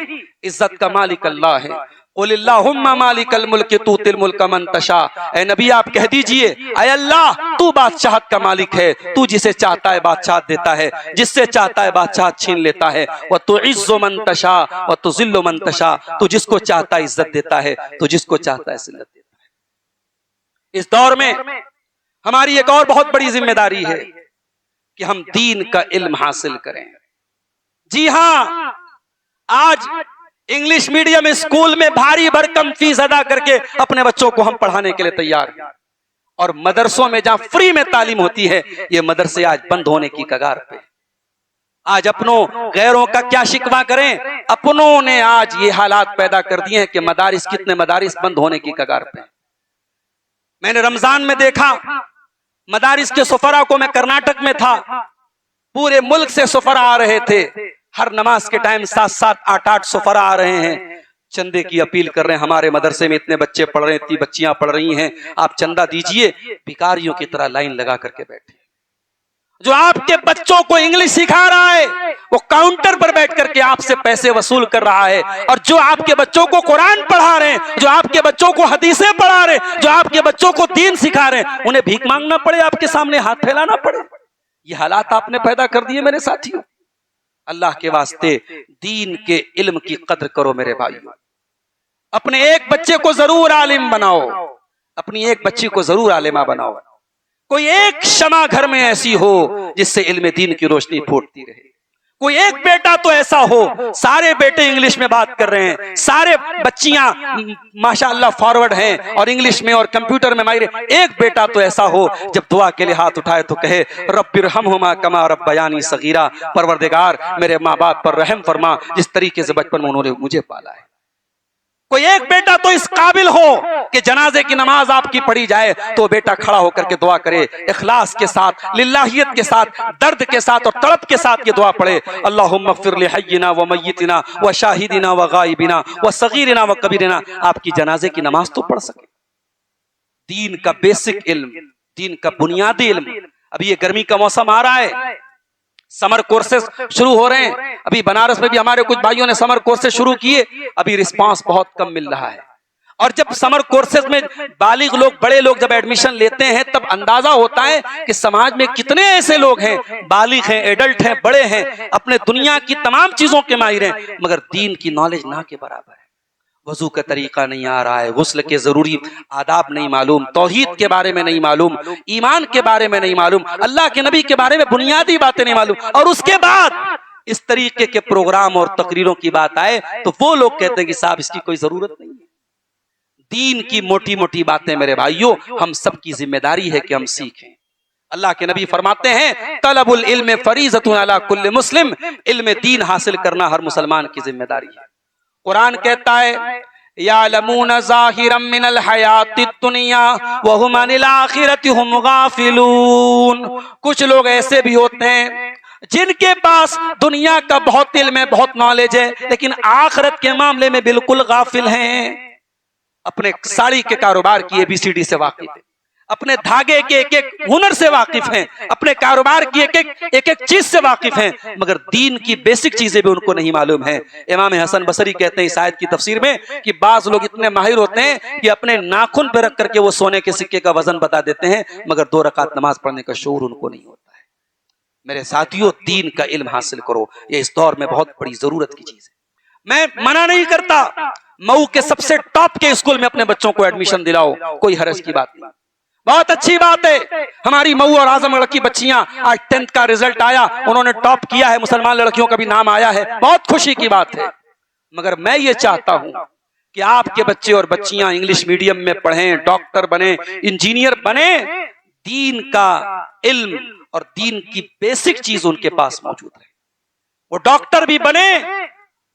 इज्जत का मालिक अल्लाह है। कुलिल्लाहुम्मा मालिकल मुल्क तूतिल मुल्क मन तशा, ऐ नबी आप कह दीजिए, ऐ अल्लाह तू बादशाहत का मालिक है, तू जिसे चाहता है बादशाह देता है, जिससे चाहता है बादशाह छीन लेता है। व तुइज्जु मन तशा व तुज़िल्लु मन तशा, तू जिसको चाहता है इज्जत देता है, तू जिसको चाहता है जिल्लत देता है। इस दौर में हमारी एक और बहुत बड़ी जिम्मेदारी है कि हम दीन का इल्म हासिल करें। जी हां, आज इंग्लिश मीडियम स्कूल में भारी भरकम फीस अदा करके अपने बच्चों को हम पढ़ाने के लिए तैयार हैं, और मदरसों में जहां फ्री में तालीम होती है, ये मदरसे आज बंद होने की कगार पे। आज अपनों गैरों का क्या शिकवा करें, अपनों ने आज ये हालात पैदा कर दिए हैं कि मदारिस, कितने मदारिस बंद होने की कगार पे। मैंने रमजान में देखा मदारिस के सुफरा को, मैं कर्नाटक में था, पूरे मुल्क से सुफरा आ रहे थे, हर नमाज के टाइम 7-7, 8-8 सुफरा आ रहे हैं, चंदे की अपील कर रहे हैं, हमारे मदरसे में इतने बच्चे पढ़ रहे हैं, इतनी बच्चियां पढ़ रही हैं, आप चंदा दीजिए। भिखारियों की तरह लाइन लगा करके बैठे। जो आपके बच्चों को इंग्लिश सिखा रहा है वो काउंटर पर बैठ करके आपसे पैसे वसूल कर रहा है, और जो आपके बच्चों को कुरान पढ़ा रहे हैं, जो आपके बच्चों को हदीसें पढ़ा रहे हैं, जो आपके बच्चों को दीन सिखा रहे हैं, उन्हें भीख मांगना पड़े, आपके सामने हाथ फैलाना पड़े। ये हालात आपने पैदा कर दिए मेरे साथियों। अल्लाह के वास्ते दीन के इल्म की कद्र करो मेरे भाइयों। अपने एक बच्चे को जरूर आलिम बनाओ, अपनी एक बच्ची को जरूर आलिमा बनाओ। कोई एक शमा घर में ऐसी हो जिससे इल्म दीन की रोशनी फूटती रहे। कोई एक बेटा तो ऐसा हो, सारे बेटे इंग्लिश में बात कर रहे हैं, सारे बच्चियां माशाअल्लाह फॉरवर्ड हैं और इंग्लिश में और कंप्यूटर में माहिर हैं। एक बेटा तो ऐसा हो जब दुआ के लिए हाथ उठाए तो कहे रब्बिरहमहुमा कमा रब्बयानी सगीरा, परवरदिगार मेरे माँ बाप पर रहम फरमा जिस तरीके से बचपन में उन्होंने मुझे पाला है। कोई एक बेटा तो इस काबिल हो कि जनाजे की नमाज आपकी पढ़ी जाए तो बेटा खड़ा होकर के दुआ करे, इखलास के साथ, लिल्लाहियत के साथ, दर्द के साथ और तड़प के साथ ये दुआ पढ़े, अल्लाहुम्मा फ़िर लि हय्यिना व मय्यितिना व शाहिदिना व गायबिना व सगीरिना व कबीरिना। आपकी जनाजे की नमाज तो पढ़ सके। दीन का बेसिक इल्म, दीन का बुनियादी इल्म। अभी ये गर्मी का मौसम आ रहा है, समर कोर्सेज शुरू हो रहे हैं। अभी बनारस में भी हमारे कुछ भाइयों ने समर कोर्सेज शुरू किए, अभी रिस्पांस बहुत कम मिल रहा है। और जब समर कोर्सेज में बालिग लोग, बड़े लोग जब एडमिशन लेते हैं तब अंदाजा होता है कि समाज में कितने ऐसे लोग हैं, बालिग हैं, एडल्ट हैं, बड़े हैं, अपने दुनिया की तमाम चीजों के माहिर हैं, मगर दीन की नॉलेज ना के बराबर है। वजू का तरीका नहीं आ रहा है, गुस्ल के जरूरी आदाब नहीं मालूम, तौहीद के बारे में नहीं मालूम, ईमान के बारे में नहीं मालूम, अल्लाह के नबी के बारे में बुनियादी बातें नहीं मालूम। और उसके बाद इस तरीके के प्रोग्राम और तकरीरों की बात आए तो वो लोग कहते हैं कि साहब इसकी कोई जरूरत नहीं है। दीन की मोटी मोटी बातें मेरे भाइयों हम सबकी जिम्मेदारी है कि हम सीखें। अल्लाह के नबी फरमाते हैं तलबुल इल्म फरीज़तुन अला कुल्लि मुस्लिम, इल्म दीन हासिल करना हर मुसलमान की जिम्मेदारी है। कुरान कहता है यालमून ज़ाहिरम मिनल हयातिद दुनिया व हुम अनिल आखिरति हुम गाफिलून। कुछ लोग ऐसे भी होते हैं जिनके पास दुनिया का बहुत इल्म है, बहुत नॉलेज है, लेकिन आखिरत के मामले में बिल्कुल गाफिल हैं। अपने साड़ी के कारोबार की ABCD से वाकिफ है, अपने धागे के एक एक हुनर से वाकिफ हैं, अपने कारोबार की एक एक चीज से वाकिफ हैं, मगर दीन की बेसिक चीजें भी उनको नहीं मालूम है। इमाम हसन बसरी कहते हैं इस आयत की तफसीर में कि बाज लोग इतने माहिर होते हैं कि अपने नाखून पर रख करके वो सोने के सिक्के का वजन बता देते हैं, मगर 2 रकात नमाज पढ़ने का शऊर उनको नहीं होता है। मेरे साथियों, दीन का इल्म हासिल करो, ये इस दौर में बहुत बड़ी जरूरत की चीज है। मैं मना नहीं करता, मऊ के सबसे टॉप के स्कूल में अपने बच्चों को एडमिशन दिलाओ, कोई हरज की बात नहीं, बहुत अच्छी बात है। हमारी मऊ और आजमगढ़ की बच्चियां आज 10th का रिजल्ट आया, उन्होंने टॉप किया है, मुसलमान लड़कियों का भी नाम आया है, बहुत खुशी की बात है। मगर मैं ये चाहता हूं कि आपके बच्चे और बच्चियां इंग्लिश मीडियम में पढ़ें, डॉक्टर बने, इंजीनियर बने, दीन का इल्म और दीन की बेसिक चीज उनके पास मौजूद रहे। वो डॉक्टर भी बने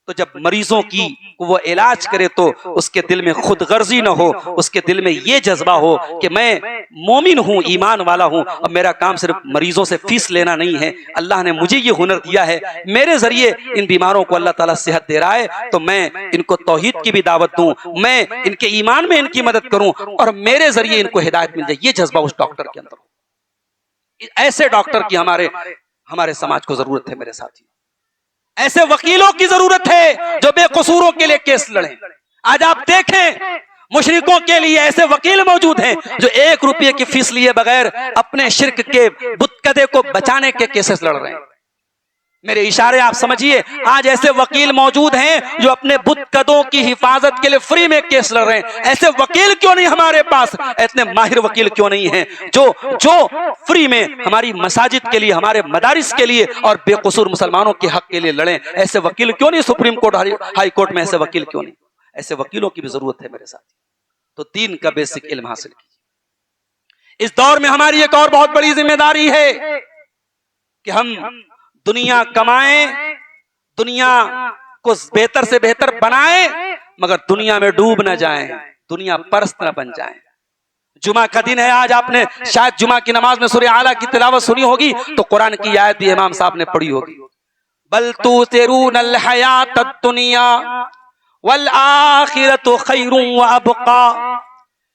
तो जब मरीजों की वो इलाज करे तो उसके दिल में खुद गर्जी न हो, उसके दिल में ये जज्बा हो कि मैं मोमिन हूं, ईमान वाला हूं और मेरा काम सिर्फ मरीजों से फीस लेना नहीं है। अल्लाह ने मुझे ये हुनर दिया है, मेरे जरिए इन बीमारों को अल्लाह ताला सेहत दे रहा है, तो मैं इनको तौहीद की भी दावत दूं, मैं इनके ईमान में इनकी मदद करूं और मेरे जरिए इनको हिदायत मिल जाए। ये जज्बा उस डॉक्टर के अंदर हो। ऐसे डॉक्टर की हमारे समाज को जरूरत है मेरे साथी। ऐसे वकीलों की जरूरत है जो बेकसूरों के लिए केस लड़ें। आज आप देखें मुशरिकों के लिए ऐसे वकील मौजूद हैं जो 1 रुपये की फीस लिए बगैर अपने शिर्क के बुतकदे को बचाने के केसेस लड़ रहे हैं। मेरे इशारे आप समझिए, आज ऐसे वकील मौजूद हैं जो अपने बुतकदों की हिफाजत के लिए फ्री में केस लड़ रहे हैं। ऐसे वकील क्यों नहीं हमारे पास, इतने माहिर वकील क्यों नहीं हैं जो फ्री में हमारी मसाजिद के लिए, हमारे मदारिस के लिए और बेकसूर मुसलमानों के हक के लिए लड़ें। ऐसे वकील क्यों नहीं सुप्रीम कोर्ट, हाई कोर्ट में ऐसे वकील क्यों नहीं? ऐसे वकीलों की भी जरूरत है मेरे साथ। तो दीन का बेसिक इल्म हासिल कीजिए। इस दौर में हमारी एक और बहुत बड़ी जिम्मेदारी है कि हम दुनिया कमाएं, दुनिया को बेहतर से बेहतर बनाएं, मगर दुनिया में डूब न जाएं, दुनिया परस्त न बन जाएं। जुमा का दिन है आज, आपने शायद जुमा की नमाज में सूरह आला की तिलावत सुनी होगी, तो कुरान की आयत भी इमाम साहब ने पढ़ी होगी, बल तुसिरूनल हयातद दुनिया वल आखिरतु खैरुन व अबका।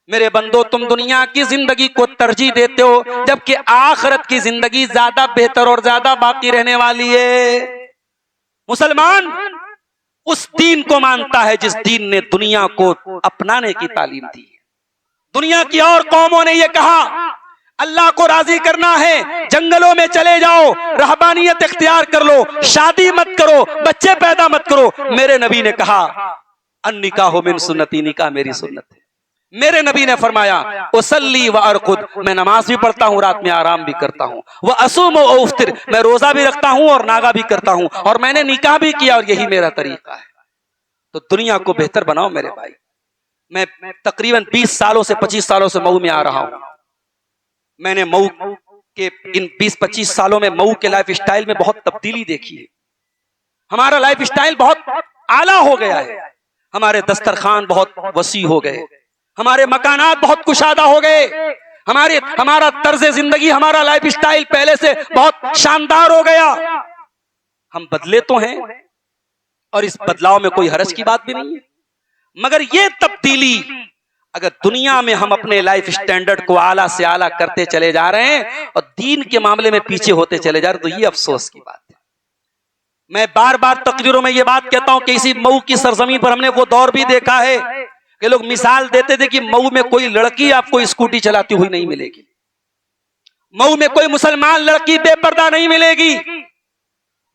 मेरे बंदो, तुम दुनिया की जिंदगी को तरजीह देते हो जबकि आखिरत की जिंदगी ज्यादा बेहतर और ज्यादा बाकी रहने वाली है। मुसलमान उस दीन को मानता है जिस दीन ने दुनिया को अपनाने की तालीम दी है। दुनिया की और कौमों ने यह कहा अल्लाह को राजी करना है, जंगलों में चले जाओ, रहबानियत इख्तियार कर लो, शादी मत करो, बच्चे पैदा मत करो। मेरे नबी ने कहा अन्निकाहु मिन सुन्नती, निकाह मेरी सुन्नत है। मेरे नबी ने फरमाया उसल्ली व अरकुद, मैं नमाज भी पढ़ता हूँ, रात में आराम भी करता हूँ। वह असुम व उफ्तिर, मैं रोजा भी रखता हूँ और नागा भी करता हूँ, और मैंने निकाह भी किया, और यही मेरा तरीका है। तो दुनिया को बेहतर बनाओ मेरे भाई। मैं तकरीबन 20 सालों से 25 सालों से मऊ में आ रहा हूँ। मैंने मऊ के इन 20-25 सालों में मऊ के लाइफ स्टाइल में बहुत तब्दीली देखी है। हमारा लाइफ स्टाइल बहुत आला हो गया है, हमारे दस्तरखान बहुत वसी हो गए, हमारे मकानात बहुत कुशादा हो गए, हमारा तर्ज जिंदगी, हमारा लाइफ स्टाइल पहले से बहुत शानदार हो गया। हम बदले तो हैं और इस बदलाव में कोई हरज की बात भी नहीं है, मगर ये तब्दीली अगर दुनिया में हम अपने लाइफ स्टैंडर्ड को आला से आला करते चले जा रहे हैं और दीन के मामले में पीछे होते चले जा रहे हैं, तो ये अफसोस की बात है। मैं बार बार तकरीरों में ये बात कहता हूं कि इसी मऊ की सरजमीन पर हमने वो दौर भी देखा है कि लोग मिसाल देते थे कि मऊ में कोई लड़की आपको स्कूटी चलाती हुई नहीं मिलेगी, मऊ में कोई मुसलमान लड़की बेपर्दा नहीं मिलेगी,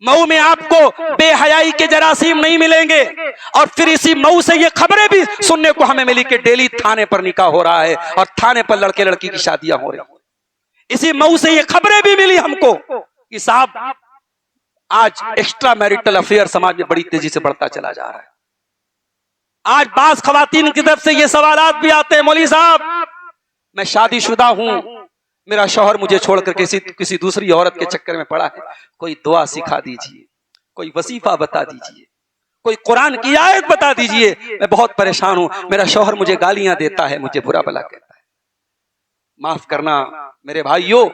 मऊ में आपको बेहयाई के जरासीम नहीं मिलेंगे। और फिर इसी मऊ से ये खबरें भी सुनने को हमें मिली कि डेली थाने पर निकाह हो रहा है और थाने पर लड़के लड़की की शादियां हो रही हैं। इसी मऊ से ये खबरें भी मिली हमको कि साहब आज एक्स्ट्रा मैरिटल अफेयर समाज में बड़ी तेजी से बढ़ता चला जा रहा है। आज बास खवातीन की तरफ से ये सवालात भी आते हैं, मौलवी साहब मैं शादीशुदा हूं, मेरा शौहर मुझे छोड़कर किसी दूसरी औरत के चक्कर में पड़ा है, कोई दुआ सिखा दीजिए, कोई वसीफा बता दीजिए, कोई कुरान की आयत बता दीजिए, मैं बहुत परेशान हूं, मेरा शौहर मुझे गालियां देता है, मुझे बुरा भला कहता है। माफ करना मेरे भाइयों,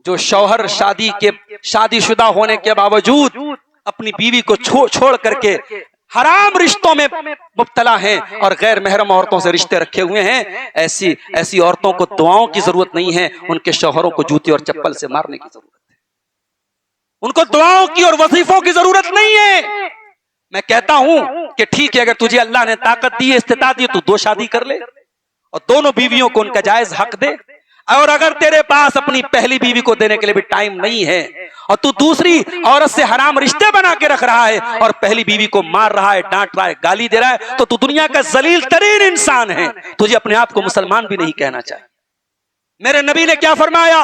जो शौहर शादीशुदा होने के बावजूद अपनी बीवी को छोड़ करके हराम रिश्तों में मुब्तला हैं और गैर महरम औरतों से रिश्ते रखे हुए हैं, ऐसी औरतों को दुआओं की जरूरत नहीं है, उनके शौहरों को जूते और चप्पल से मारने की जरूरत है। उनको दुआओं की और वजीफों की जरूरत नहीं है। मैं कहता हूं कि ठीक है, अगर तुझे अल्लाह ने ताकत दी है, इस्तिताअत दी, तू 2 शादी कर ले और दोनों बीवियों को उनका जायज हक दे। और अगर तेरे पास अपनी पहली बीवी को देने के लिए भी टाइम नहीं है और तू दूसरी औरत से हराम रिश्ते बना के रख रहा है और पहली बीवी को मार रहा है, डांट रहा है, गाली दे रहा है, तो तू दुनिया का जलील तरीन इंसान है। तुझे अपने आप को मुसलमान भी नहीं कहना चाहिए। मेरे नबी ने क्या फरमाया,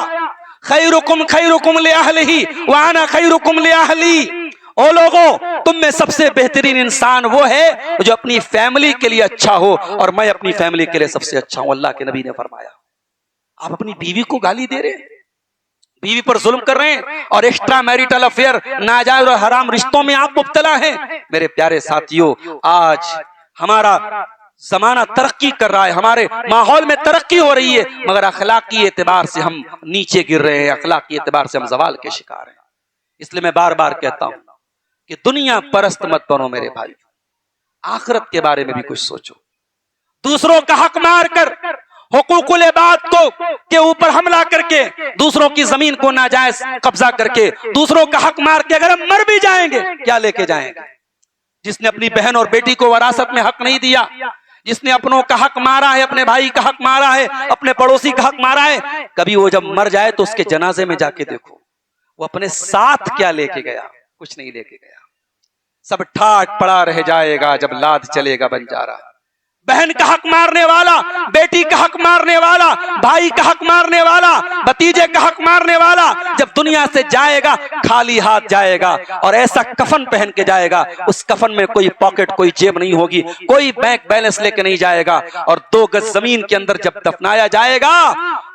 खैरुकुम ले अहलिही व अना खैरुकुम ले अहली। ओ लोगों, तुम में सबसे बेहतरीन इंसान वो है जो अपनी फैमिली के लिए अच्छा हो और मैं अपनी फैमिली के लिए सबसे अच्छा हूं। अल्लाह के नबी ने फरमाया। आप अपनी बीवी को गाली दे रहे हैं, बीवी पर जुल्म कर रहे हैं और एक्स्ट्रा मैरिटल अफेयर, नाजायज और हराम रिश्तों में आप मुब्तला हैं। मेरे प्यारे साथियों, आज हमारा जमाना तरक्की कर रहा है, हमारे माहौल में तरक्की हो रही है, मगर अखलाकी एतबार से हम नीचे गिर रहे हैं, अखलाकी एतबार से हम जवाल के शिकार हैं। इसलिए मैं बार बार कहता हूं कि दुनिया परस्त मत बनो मेरे भाई, आखिरत के बारे में भी कुछ सोचो। दूसरों का हक मार कर, हुकूकुल इबाद को के ऊपर हमला करके, दूसरों की जमीन को नाजायज कब्जा करके, दूसरों का हक मार के अगर हम मर भी जाएंगे, क्या लेके जाएंगे? जिसने अपनी बहन और बेटी को वरासत में हक नहीं दिया, जिसने अपनों का हक मारा है, अपने भाई का हक मारा है, अपने पड़ोसी का हक मारा है, कभी वो जब मर जाए तो उसके जनाजे में जाके देखो वो अपने साथ क्या लेके गया। कुछ नहीं लेके गया, सब ठाट पड़ा रह जाएगा जब लाद चलेगा बंजारा। बहन का हक मारने वाला, बेटी का हक मारने वाला, भाई का हक मारने वाला, भतीजे का हक मारने वाला जब दुनिया से जाएगा खाली हाथ जाएगा और ऐसा कफन पहन के जाएगा, उस कफन में कोई पॉकेट, कोई जेब नहीं होगी, कोई बैंक बैलेंस लेके नहीं जाएगा और 2 गज जमीन के अंदर जब दफनाया जाएगा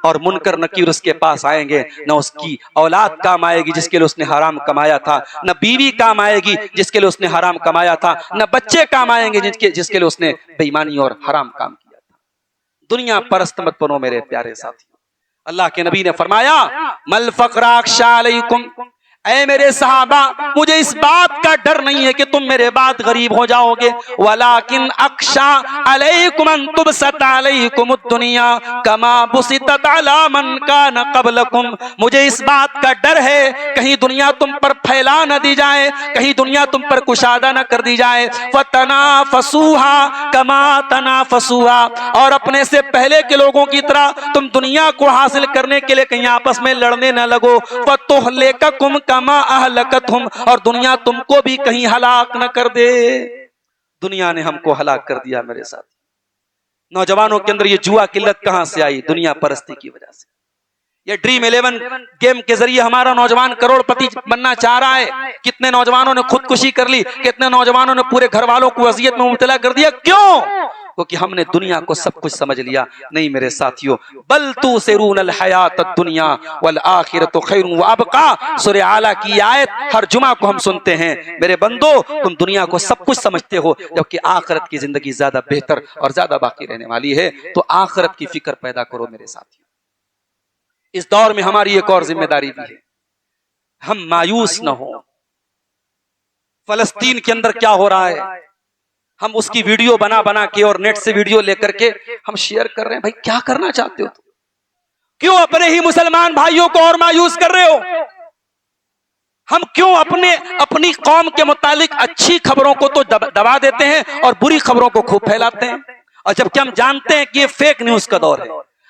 और मुनकर नकीर उसके पास आएंगे, न उसकी औलाद काम आएगी जिसके लिए उसने हराम कमाया था, न बीवी काम आएगी जिसके लिए उसने हराम कमाया था, न बच्चे काम आएंगे जिसके लिए उसने बेईमानी और हराम काम किया था। दुनिया परस्त मत बनो मेरे प्यारे साथियों। अल्लाह के नबी ने फरमाया, मल फक़रा अख्शा अलैकुम, ऐ मेरे सहाबा, मुझे इस बात का डर नहीं है कि तुम मेरे बाद गरीब हो जाओगे, वलाकिन अख्शा अलैकुम अन तुबसत अलैकुम दुनिया कमा बुसितत अला मन कान क़ब्लकुम। मुझे इस बात का डर है कहीं दुनिया तुम पर फैला न दी जाए, कहीं दुनिया तुम पर कुशादा न कर दी जाए। फतनाफसूहा कमा तनाफसूहा, और अपने से पहले के लोगों की तरह तुम दुनिया को हासिल करने के लिए कहीं आपस में लड़ने न लगो। फतुहलिककुम कमा अहलकतहुम, और दुनिया तुमको भी कहीं हलाक न कर दे। दुनिया ने हमको हलाक कर दिया मेरे साथ। नौजवानों के अंदर ये जुआ की लत कहां से आई? दुनिया परस्ती की वजह से। ये ड्रीम 11 गेम के जरिए हमारा नौजवान करोड़पति बनना चाह रहा है। कितने नौजवानों ने खुदकुशी कर ली, कितने नौजवानों ने पूरे घर वालों को अजियत में मुब्तला कर दिया। क्यों? क्योंकि हमने दुनिया को सब कुछ समझ लिया। नहीं मेरे साथियों, बल तू सिरूनल हयात दुनिया वल आखिरतु खैरुन व अबका, सूरह आला की आयत हर जुमा को हम सुनते हैं। मेरे बंदो, तुम दुनिया को सब कुछ समझते हो, जबकि आखिरत की जिंदगी ज्यादा बेहतर और ज्यादा बाकी रहने वाली है। तो आखिरत की फिक्र पैदा करो मेरे साथियों। इस दौर में हमारी एक और जिम्मेदारी भी है, हम मायूस न हो। फलस्तीन के अंदर क्या हो रहा है, हम उसकी वीडियो बना बना के और नेट से वीडियो लेकर के हम शेयर कर रहे हैं। भाई क्या करना चाहते हो तुम? क्यों अपने ही मुसलमान भाइयों को और मायूस कर रहे हो? हम क्यों अपनी कौम के मुतालिक अच्छी खबरों को तो दबा देते हैं और बुरी खबरों को खूब फैलाते हैं? और जबकि हम जानते हैं कि ये फेक न्यूज का दौर है।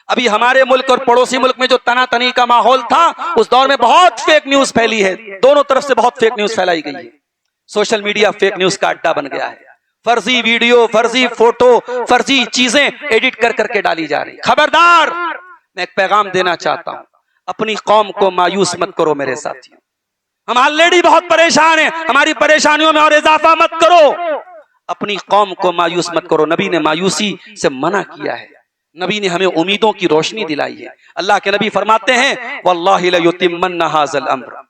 अभी हमारे मुल्क और पड़ोसी मुल्क में जो तनातनी का माहौल था, उस दौर में बहुत फेक न्यूज फैली है। दोनों तरफ से बहुत फेक न्यूज फैलाई गई है। सोशल मीडिया फेक न्यूज का अड्डा बन गया है। फर्जी वीडियो, फर्जी फोटो, फर्जी चीजें एडिट कर करके डाली जा रही। खबरदार, मैं एक पैगाम देना चाहता हूं, अपनी कौम को मायूस मत करो मेरे साथियों। हम ऑलरेडी बहुत परेशान हैं, हमारी परेशानियों में और इजाफा मत करो। अपनी कौम को मायूस मत करो। नबी ने मायूसी से मना किया है। नबी ने हमें उम्मीदों की रोशनी दिलाई है। अल्लाह के नबी फरमाते हैं, वल्लाहि लयुतिम्मन्ना हाज़ल अम्र,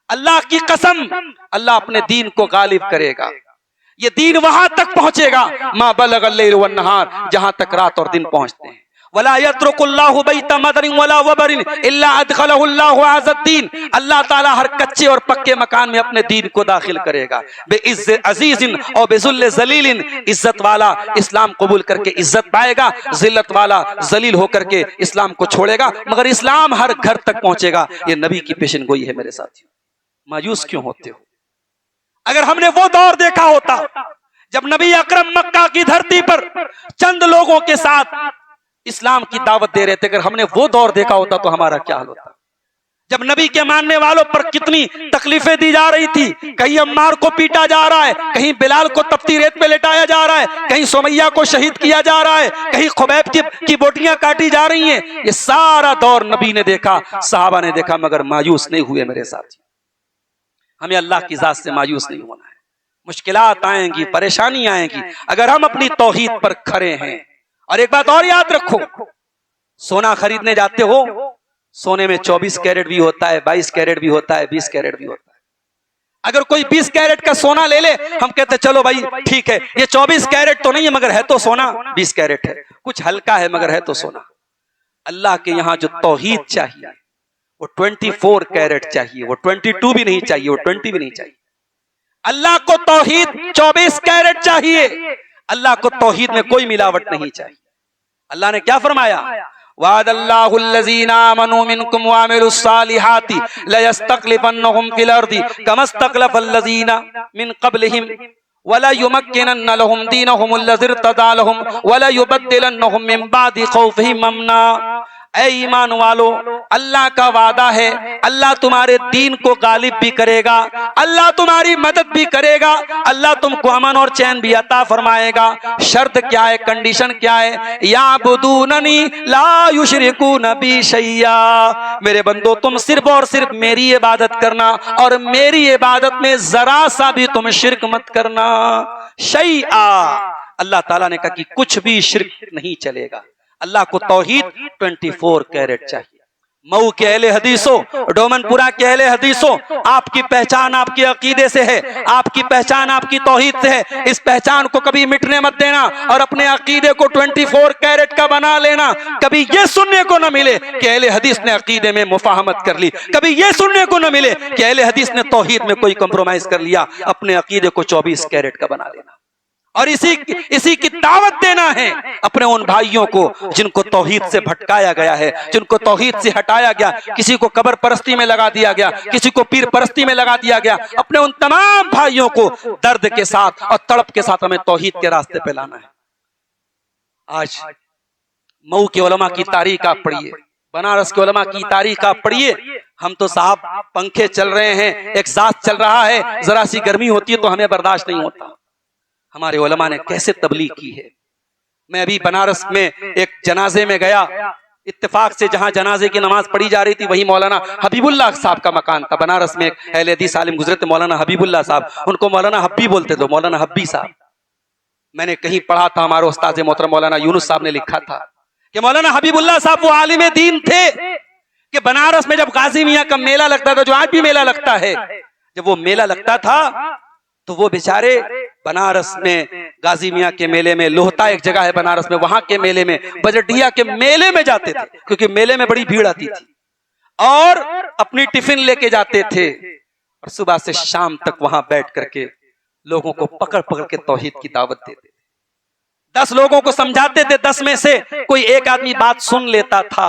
अल्लाह की कसम, अल्लाह अपने दीन को गालिब करेगा। ये दीन वहां तक पहुंचेगा, मा बलगल लैल वन नहार, जहां तक रात और दिन पहुंचते हैं। वला यत्रुकुल्लाहु बैत मदरिन वला वबरिन इल्ला अदखलहुल्लाहु अज़द्दीन, अल्लाह ताला हर कच्चे और पक्के मकान में अपने दीन को दाखिल करेगा। बेइज्जत अजीजिन और बेजुल्ल जलीलिन, इज्जत वाला इस्लाम कबूल करके इज्जत पाएगा, जिल्लत वाला जलील होकर के इस्लाम को छोड़ेगा, मगर इस्लाम हर घर तक पहुंचेगा। ये नबी की पेशन गोई है मेरे साथियों। मायूस क्यों होते हो? अगर हमने वो दौर देखा होता जब नबी अकरम मक्का की धरती पर चंद लोगों के साथ इस्लाम की दावत दे रहे थे, अगर हमने वो दौर देखा होता तो हमारा क्या हाल होता? जब नबी के मानने वालों पर कितनी तकलीफें दी जा रही थी, कहीं अम्मार को पीटा जा रहा है, कहीं बिलाल को तपती रेत पे लेटाया जा रहा है, कहीं सुमैया को शहीद किया जा रहा है, कहीं खुबैब की बोटियां काटी जा रही हैं। ये सारा दौर नबी ने देखा, सहाबा ने देखा, मगर मायूस नहीं हुए मेरे साथ। हमें अल्लाह की जात से मायूस नहीं होना है। मुश्किलात आएंगी, परेशानी आएंगी, अगर हम अपनी तौहीद पर खड़े हैं। और एक बात और याद रखो, सोना खरीदने जाते हो, सोने में 24 कैरेट भी होता है, 22 कैरेट भी होता है, 20 कैरेट भी होता है। अगर कोई 20 कैरेट का सोना ले ले, हम कहते चलो भाई ठीक है, ये 24 कैरेट तो नहीं है मगर है तो सोना, 20 कैरेट है, कुछ हल्का है मगर है तो सोना। अल्लाह के यहां जो तौहीद चाहिए वो 24 कैरेट चाहिए, वो 22 भी नहीं चाहिए, वो 20 भी नहीं चाहिए। अल्लाह को तौहीद 24 कैरेट चाहिए। अल्लाह को तौहीद में कोई मिलावट नहीं चाहिए। अल्लाह ने क्या फरमाया? वादल्लाहुल्लज़ीना आमनू मिनकुम व अमिलुस्सालिहाति लयस्तख्लिफन्नहुम फिल अर्दि कमस्तख्लफल्लज़ीना मिन क़ब्लिहिम वला युमक्किनन्न लहुम दीनहुमुल्लज़ी इर्तदा लहुम वला युबद्दिलन्नहुम मिन बादि खौफिहिम अमना। ऐ ईमान वालो, अल्लाह का वादा है, अल्लाह तुम्हारे दीन को गालिब भी करेगा, अल्लाह तुम्हारी मदद भी करेगा, अल्लाह तुमको अमन और चैन भी अता फरमाएगा। शर्त क्या है, कंडीशन क्या है? याबुदूननी ला युशरिकून बी शैया, मेरे बंदो तुम सिर्फ और सिर्फ मेरी इबादत करना और मेरी इबादत में जरा सा भी तुम शिर्क मत करना। शैया, अल्लाह ताला ने कहा कि कुछ भी शिर्क नहीं चलेगा। अल्लाह को तौहीद 24 कैरेट चाहिए। मऊ के अहले हदीसों, डोमनपुरा के अहले हदीसों, आपकी पहचान आपके अकीदे से है, आपकी पहचान आपकी तौहीद से है। इस पहचान को कभी मिटने मत देना और अपने अकीदे को 24 कैरेट का बना लेना। कभी ये सुनने को न मिले कि अहले हदीस ने अकीदे में मुफाहमत कर ली, कभी ये सुनने को न मिले कि अहले हदीस ने तौहीद में कोई कंप्रोमाइज कर लिया। अपने अकीदे को 24 कैरेट का बना लेना और इसी की दावत देना है अपने उन भाइयों को जिनको तौहीद से भटकाया गया है, जिनको तौहीद से हटाया गया, किसी को कब्र परस्ती में लगा दिया गया, किसी को पीर परस्ती में लगा दिया गया। अपने उन तमाम भाइयों को दर्द के साथ और तड़प के साथ हमें तौहीद के रास्ते पे लाना है। आज मऊ के उलमा की तारीख आप पढ़िए, बनारस के उलमा की तारीख आप पढ़िए। हम तो साहब पंखे चल रहे हैं, एग्जॉस्ट चल रहा है, जरा सी गर्मी होती है तो हमें बर्दाश्त नहीं होता। हमारे उलमा ने कैसे तबलीग की है। मैं अभी बनारस में एक जनाजे में गया, इत्तेफाक से जहां जनाजे की नमाज पढ़ी जा रही थी वही मौलाना हबीबुल्लाह साहब का मकान था। बनारस में एक अहले हदीस आलिम गुजरे थे मौलाना हबीबुल्लाह साहब, उनको मौलाना हब्बी बोलते थे, मौलाना हब्बी साहब। मैंने कहीं पढ़ा था, हमारे उस्ताद मोहतरम मौलाना यूनुस साहब ने लिखा था कि मौलाना हबीबुल्लाह साहब वो आलिम दीन थे कि बनारस में जब गाजी मियाँ का मेला लगता था, जो आज भी मेला लगता है, जब वो मेला लगता था तो वो बेचारे बनारस में गाजी मियाँ के मेले में, लोहता एक जगह है बनारस में, वहां के मेले में, बजटिया के मेले में जाते थे क्योंकि मेले में बड़ी भीड़ आती थी, और अपनी टिफिन लेके जाते थे और सुबह से शाम तक वहां बैठ करके लोगों को पकड़ पकड़ के तौहीद की दावत देते थे। 10 लोगों को समझाते थे, 10 में से कोई एक आदमी बात सुन लेता था,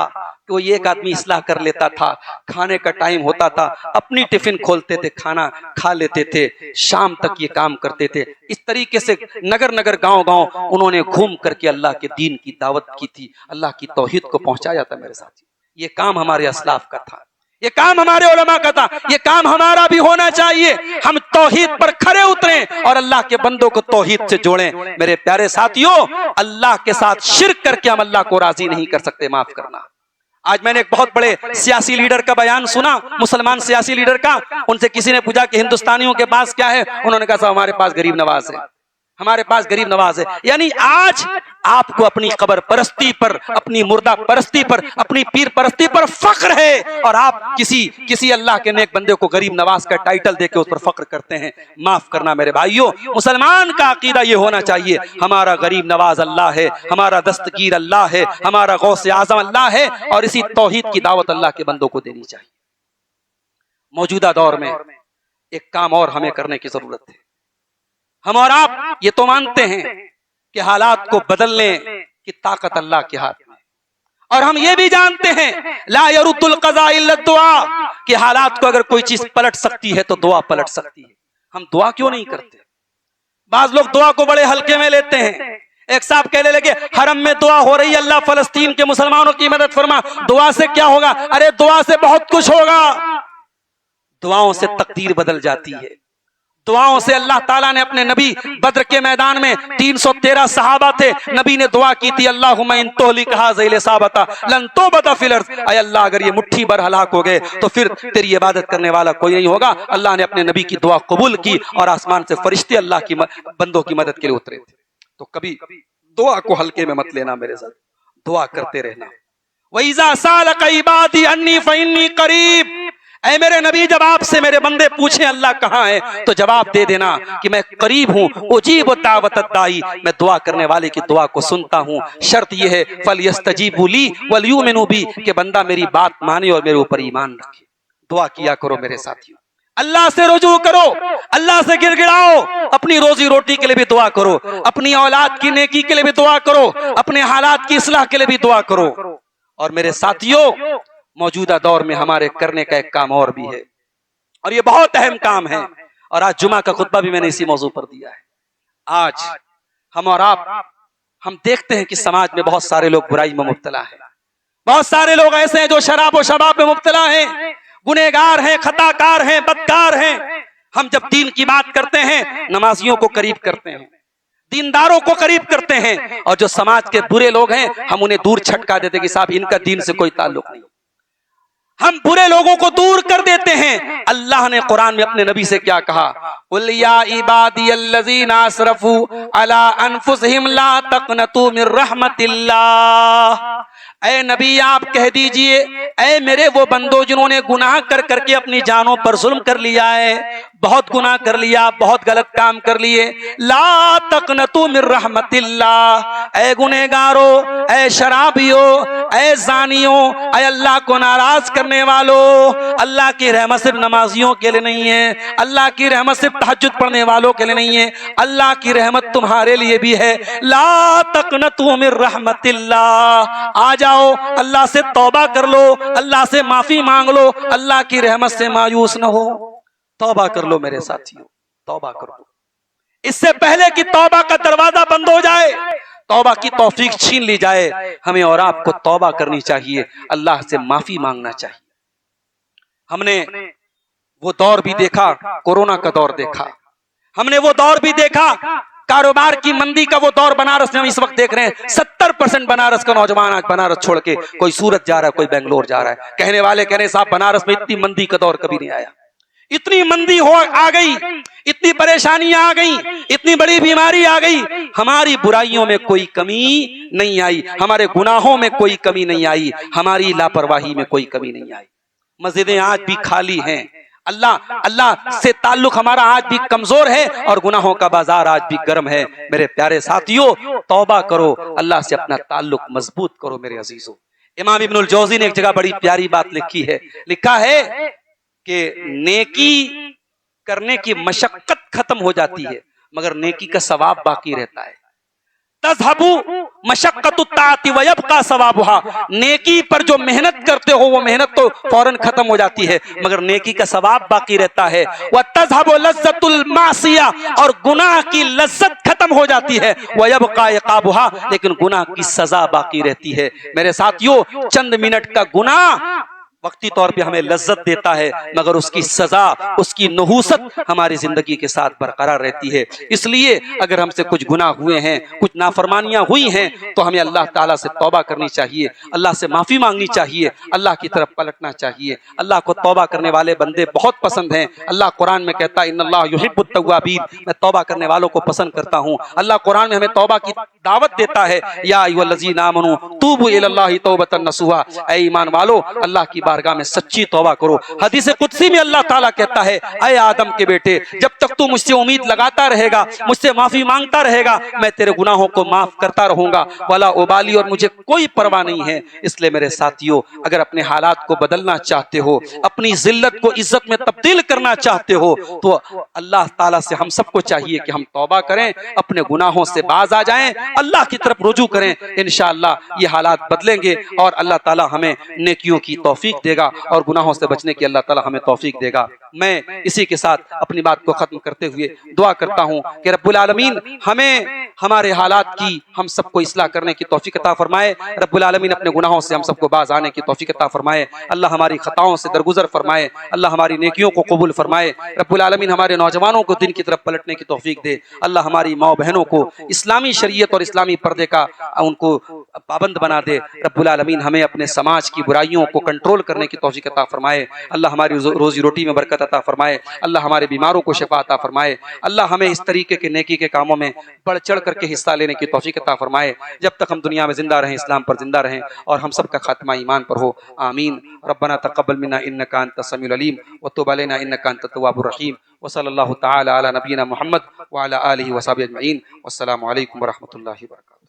कोई एक आदमी इस्लाह कर लेता था। खाने का टाइम होता था, अपनी टिफिन खोलते थे, खाना खा लेते थे, शाम तक ये काम करते थे। इस तरीके से नगर नगर गांव गांव उन्होंने घूम करके अल्लाह के दीन की दावत की थी, अल्लाह की तौहीद को पहुंचाया था। मेरे साथी, ये काम हमारे असलाफ का था, ये काम हमारे उलमा का था, ये काम हमारा भी होना चाहिए। हम तौहीद पर खरे उतरें और अल्लाह के बंदों को तौहीद से जोड़ें। मेरे प्यारे साथियों, अल्लाह के साथ शिर्क करके हम अल्लाह को राजी नहीं कर सकते, माफ करना। आज मैंने एक बहुत बड़े सियासी लीडर का बयान सुना, मुसलमान सियासी लीडर का। उनसे किसी ने पूछा कि हिंदुस्तानियों के पास क्या है, उन्होंने कहा साहब हमारे पास गरीब नवाज है, हमारे पास गरीब नवाज है। यानी आज आपको अपनी कब्र परस्ती पर, अपनी मुर्दा परस्ती पर, अपनी पीर परस्ती पर फख्र है, और आप किसी अल्लाह के नेक बंदे को गरीब नवाज का टाइटल देके उस पर फख्र करते हैं। माफ करना मेरे भाइयों, मुसलमान का अकीदा ये होना चाहिए, हमारा गरीब नवाज अल्लाह है, हमारा दस्तगीर अल्लाह है, हमारा गौसे आजम अल्लाह है, और इसी तौहीद की दावत अल्लाह के बंदों को देनी चाहिए। मौजूदा दौर में एक काम और हमें करने की जरूरत है। हम और आप ये तो मानते हैं कि हालात को बदलने की ताकत अल्लाह के हाथ में, और हम ये भी जानते हैं ला यरुद्दुल क़ज़ा इल्ला दुआ, कि हालात को अगर कोई चीज पलट सकती है तो दुआ पलट सकती है। हम दुआ क्यों नहीं करते? बाज लोग दुआ को बड़े हल्के में लेते हैं। एक साहब कहने लगे हरम में दुआ हो रही है, अल्लाह फलस्तीन के मुसलमानों की मदद फरमा, दुआ से क्या होगा? अरे दुआ से बहुत कुछ होगा। दुआओं से तकदीर बदल जाती है। दुआओं से अल्लाह ताला ने अपने नबी बद्र के मैदान में 313 सहाबा थे, नबी ने दुआ की थी अल्लाहुम्मा इन तुहलिक हाज़िल इसाबता लन तुबदा फिल अर्ज़, ऐ अल्लाह अगर ये मुट्ठी भर हलाक हो गए तो फिर तेरी इबादत करने वाला कोई नहीं होगा। अल्लाह ने अपने नबी की दुआ कबूल की और आसमान से फरिश्ते अल्लाह की बंदों की मदद के लिए उतरे थे। तो कभी दुआ को हल्के में मत लेना मेरे साथ, दुआ करते रहना। वइज़ा सालक इबादी अन्नी फ़इन्नी क़रीब, ऐ मेरे नबी जब आपसे मेरे बंदे पूछे अल्लाह कहाँ है तो जवाब दे देना कि मैं करीब हूँ, उजीब दावत दाई, मैं दुआ करने वाले की दुआ को सुनता हूँ। शर्त यह है फलयस्तजीबू ली वलयुमिनू बी, कि बंदा मेरी बात माने और मेरे ऊपर ईमान रखे। दुआ किया करो मेरे साथियों, अल्लाह से रुजू करो, अल्लाह से गिड़गिड़ाओ, अपनी रोजी रोटी के लिए भी दुआ करो, अपनी औलाद की नेकी के लिए भी दुआ करो, अपने हालात की इस्लाह के लिए भी दुआ करो। और मेरे साथियों, मौजूदा दौर में हमारे करने का एक काम और भी है, और ये बहुत अहम काम है, और आज जुमा का खुतबा भी मैंने इसी मौजू पर दिया है। आज हम और आप हम देखते हैं कि समाज में बहुत सारे लोग बुराई में मुब्तला हैं, बहुत सारे लोग ऐसे हैं जो शराब और शबाब में मुब्तला हैं, गुनहगार हैं, खताकार हैं, बदकार हैं। हम जब दीन की बात करते हैं, नमाजियों को करीब करते हैं, दीनदारों को करीब करते हैं, और जो समाज के बुरे लोग हैं हम उन्हें दूर छटका देते कि साहब इनका दीन से कोई ताल्लुक नहीं। हम बुरे लोगों को दूर कर देते हैं। अल्लाह ने कुरान में अपने नबी से क्या कहा? कुल या इबादियल्लज़ीना असरफू अला अनफुसिहिम ला तक़नतू मिर रहमतिल्लाह। ऐ नबी आप कह दीजिए, ऐ मेरे वो बंदो जिन्होंने गुनाह कर करके अपनी जानों पर जुल्म कर लिया है, बहुत गुनाह कर लिया, बहुत गलत काम कर लिए, ला तक़नतू मिर रहमतिल्लाह, ऐ गुनहगारो, ऐ शराबियो, ऐ जानियो, ऐ अल्लाह को नाराज करने वालों, अल्लाह की रहमत सिर्फ नमाजियों के लिए नहीं है, अल्लाह की रहमत सिर्फ तहज्जुद पढ़ने वालों के लिए नहीं है, अल्लाह की रहमत तुम्हारे लिए भी है। ला तक़नतू मिर रहमतिल्लाह, आ जाओ अल्लाह से तौबा कर लो, अल्लाह से माफी मांग लो, अल्लाह की रहमत से मायूस न हो। तौबा कर लो मेरे साथियों, तौबा कर लो, इससे पहले कि तौबा का दरवाजा बंद हो जाए, तौबा की तौफीक छीन ली जाए। हमें और आपको तौबा करनी चाहिए, अल्लाह से माफी मांगना चाहिए। हमने वो दौर भी देखा, कोरोना का दौर देखा, हमने वो दौर भी देखा, कारोबार की मंदी का वो दौर बनारस में हम इस वक्त देख रहे हैं। 70% बनारस का नौजवान आज बनारस छोड़ के कोई सूरत जा रहा है, कोई बेंगलोर जा रहा है। कहने वाले कह रहे साहब बनारस में इतनी मंदी का दौर कभी नहीं आया, इतनी मंदी हो आ गई, इतनी परेशानियां आ गई, इतनी बड़ी बीमारी आ गई। हमारी बुराइयों में कोई कमी नहीं आई, हमारे गुनाहों में कोई कमी नहीं आई, हमारी लापरवाही में कोई कमी नहीं आई। मस्जिदें आज भी खाली हैं, अल्लाह से ताल्लुक हमारा आज भी कमजोर है और गुनाहों का बाजार आज भी गर्म है। मेरे प्यारे साथियों, तौबा करो, अल्लाह से अपना ताल्लुक मजबूत करो मेरे अजीजों। इमाम इब्नुल जौजी ने एक जगह बड़ी प्यारी बात लिखी है, लिखा है कि नेकी करने की मशक्कत खत्म हो जाती है मगर नेकी का सवाब बाकी रहता है। तज़हबु मशक्कतु ताअति व यबका सवाबुहा, नेकी पर जो मेहनत करते हो वो मेहनत तो फौरन खत्म हो जाती है मगर नेकी का सवाब बाकी रहता है। व तज़हबु लज़्ज़तुल मासिया, और गुनाह की लज्जत खत्म हो जाती है। व यबका इक़ाबुहा, लेकिन गुनाह की सजा बाकी रहती है। मेरे साथियों, चंद मिनट का गुनाह वक्ती तौर पे हमें लज्जत देता है मगर उसकी सजा, उसकी नहूसत हमारी जिंदगी के साथ बरकरार रहती है। इसलिए अगर हमसे कुछ गुनाह हुए हैं, कुछ नाफरमानियां हुई हैं, तो हमें अल्लाह ताला से तौबा करनी चाहिए, अल्लाह से माफी मांगनी चाहिए, अल्लाह की तरफ पलटना चाहिए। अल्लाह को तौबा करने वाले बंदे बहुत पसंद हैं। अल्लाह कुरान में कहता है इन्नल्लाह युहिब्बुत तव्वाबीन, मैं तौबा करने वालों को पसंद करता हूँ। अल्लाह कुरान में हमें तौबा की दावत देता है, या अय्युहल्लज़ीना आमनू तूबू इलल्लाहि तौबतन नसूहा, ऐ ईमान वालो अल्लाह की बारगाह में सच्ची तौबा करो। हदीस कुदसी में अल्लाह ताला कहता है, ऐ आदम के बेटे, जब तक तू मुझसे उम्मीद लगाता रहेगा, मुझसे माफी मांगता रहेगा, मैं तेरे गुनाहों को माफ करता रहूंगा, वला उबाली, और मुझे कोई परवाह नहीं है। इसलिए मेरे साथियों, अगर अपने हालात को बदलना चाहते हो, अपनी जिल्लत को इज्जत में तब्दील करना चाहते हो, तो अल्लाह ताला से हम सबको चाहिए कि हम तौबा करें, अपने गुनाहों से बाज आ जाएं, अल्लाह की तरफ रुजू करें। इंशाअल्लाह ये हालात बदलेंगे और अल्लाह ताला हमें नेकियों की तौफीक देगा और गुनाहों से बचने की अल्लाह ताला हमें तौफीक देगा। मैं इसी के साथ अपनी बात को खत्म करते हुए दुआ करता हूँ कि रब्बुल आलमीन हमें हमारे हालात की, हम सबको इस्लाह करने की तौफीक अता फरमाए। रब्बुल आलमीन अपने गुनाहों से हम सबको बाज आने की तौफीक अता फरमाए। अल्लाह हमारी खताओं से दरगुजर फरमाए, अल्लाह हमारी नेकियों को कबूल फरमाए। रब्बुल आलमीन हमारे नौजवानों को दिन की तरफ पलटने की तौफीक दे। अल्लाह हमारी माँ बहनों को इस्लामी शरीयत और इस्लामी पर्दे का उनको पाबंद बना दे। रब्बुल आलमीन हमें अपने समाज की बुराइयों को कंट्रोल करने की तौफीक अता फरमाए। अल्लाह हमारी रोजी रोटी में बरकत अता फरमाए। अल्लाह हमारे बीमारों को शिफा अता फरमाए। अल्लाह हमें इस तरीके के नेकी के कामों में बढ़ चढ़ करके हिस्सा लेने की तौफीक अता फरमाए। जब तक हम दुनिया में जिंदा रहें, इस्लाम पर जिंदा रहें और हम सब का खात्मा ईमान पर हो। आमीन। रब्बना तक़ब्बल मिन्ना इन्नका अंतस समीउल अलीम व तुब अलैना इन्नका अंतत तव्वाबुर रहीम। व सल्लल्लाहु तआला अला नबीना मुहम्मद व अला आलिहि व सहबिहि अजमईन। वस्सलामु अलैकुम व रहमतुल्लाहि व बरकातुहू।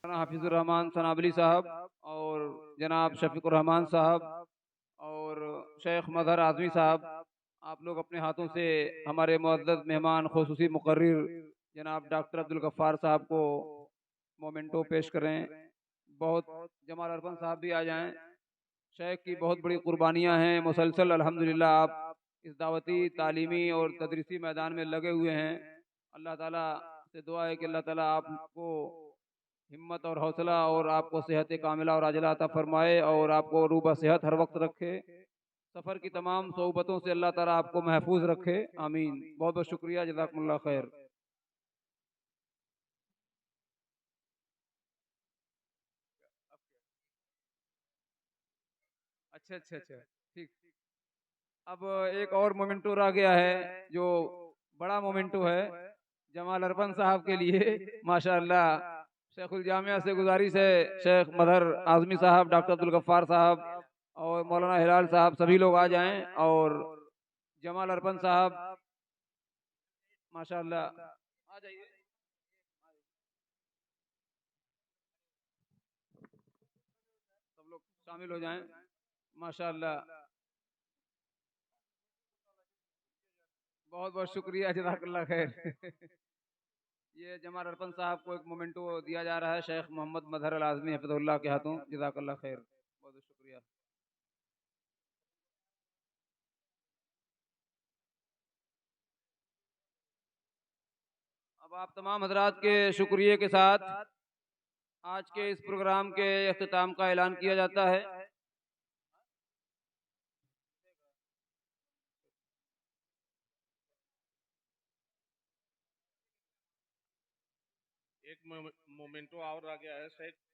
हाफिजुर रहमान सनाबली साहब और जनाब शफीकुर रहमान साहब और शेख मजहर आज़मी साहब, आप लोग अपने हाथों से हमारे मुअज़्ज़ज़ मेहमान खुसूसी मुकर्रिर जनाब डॉक्टर अब्दुल गफ्फार साहब को मोमेंटो पेश करें। बहुत जमाल अरफन साहब भी आ जाएं। शेख की बहुत बड़ी कुर्बानियाँ हैं, मुसलसल अल्हम्दुलिल्लाह आप इस दावती तालीमी और तदरीसी मैदान में लगे हुए हैं। अल्लाह ताला से दुआ है कि अल्लाह ताला आपको हिम्मत और हौसला और आपको सेहत कामिला और आजला अता फरमाए और आपको रूबा सेहत हर वक्त रखे। सफ़र की तमाम सोबतों से अल्लाह ताला आपको महफूज रखे। आमीन। बहुत बहुत शुक्रिया, जज़ाकुमुल्लाह खैर। अच्छा अच्छा अच्छा, ठीक। अब एक और मोमेंटो रह गया है जो बड़ा मोमेंटो है जमाल अरफन साहब के लिए। माशाअल्लाह शेखुल जामिया से गुजारिश है, शेख मदर आज़मी साहब, डॉक्टर अब्दुल गफ्फार साहब और मौलाना हिलाल साहब सभी लोग आ जाएं और जमाल अरफन साहब माशाअल्लाह आ जाइए। सब लोग शामिल हो जाएं। माशाअल्लाह बहुत बहुत शुक्रिया, जज़ाकल्लाह खैर। ये जमाल अरफन साहब को एक मोमेंटो दिया जा रहा है शेख मोहम्मद मजहर अल आज़मी हफ़िज़हुल्लाह के हाथों। जज़ाकल्लाह खैर, बहुत बहुत शुक्रिया। अब आप तमाम हजरात के शुक्रिया के साथ आज के इस प्रोग्राम के अख्तिताम का ऐलान किया जाता है। एक मोमेंटो और आ गया है सेट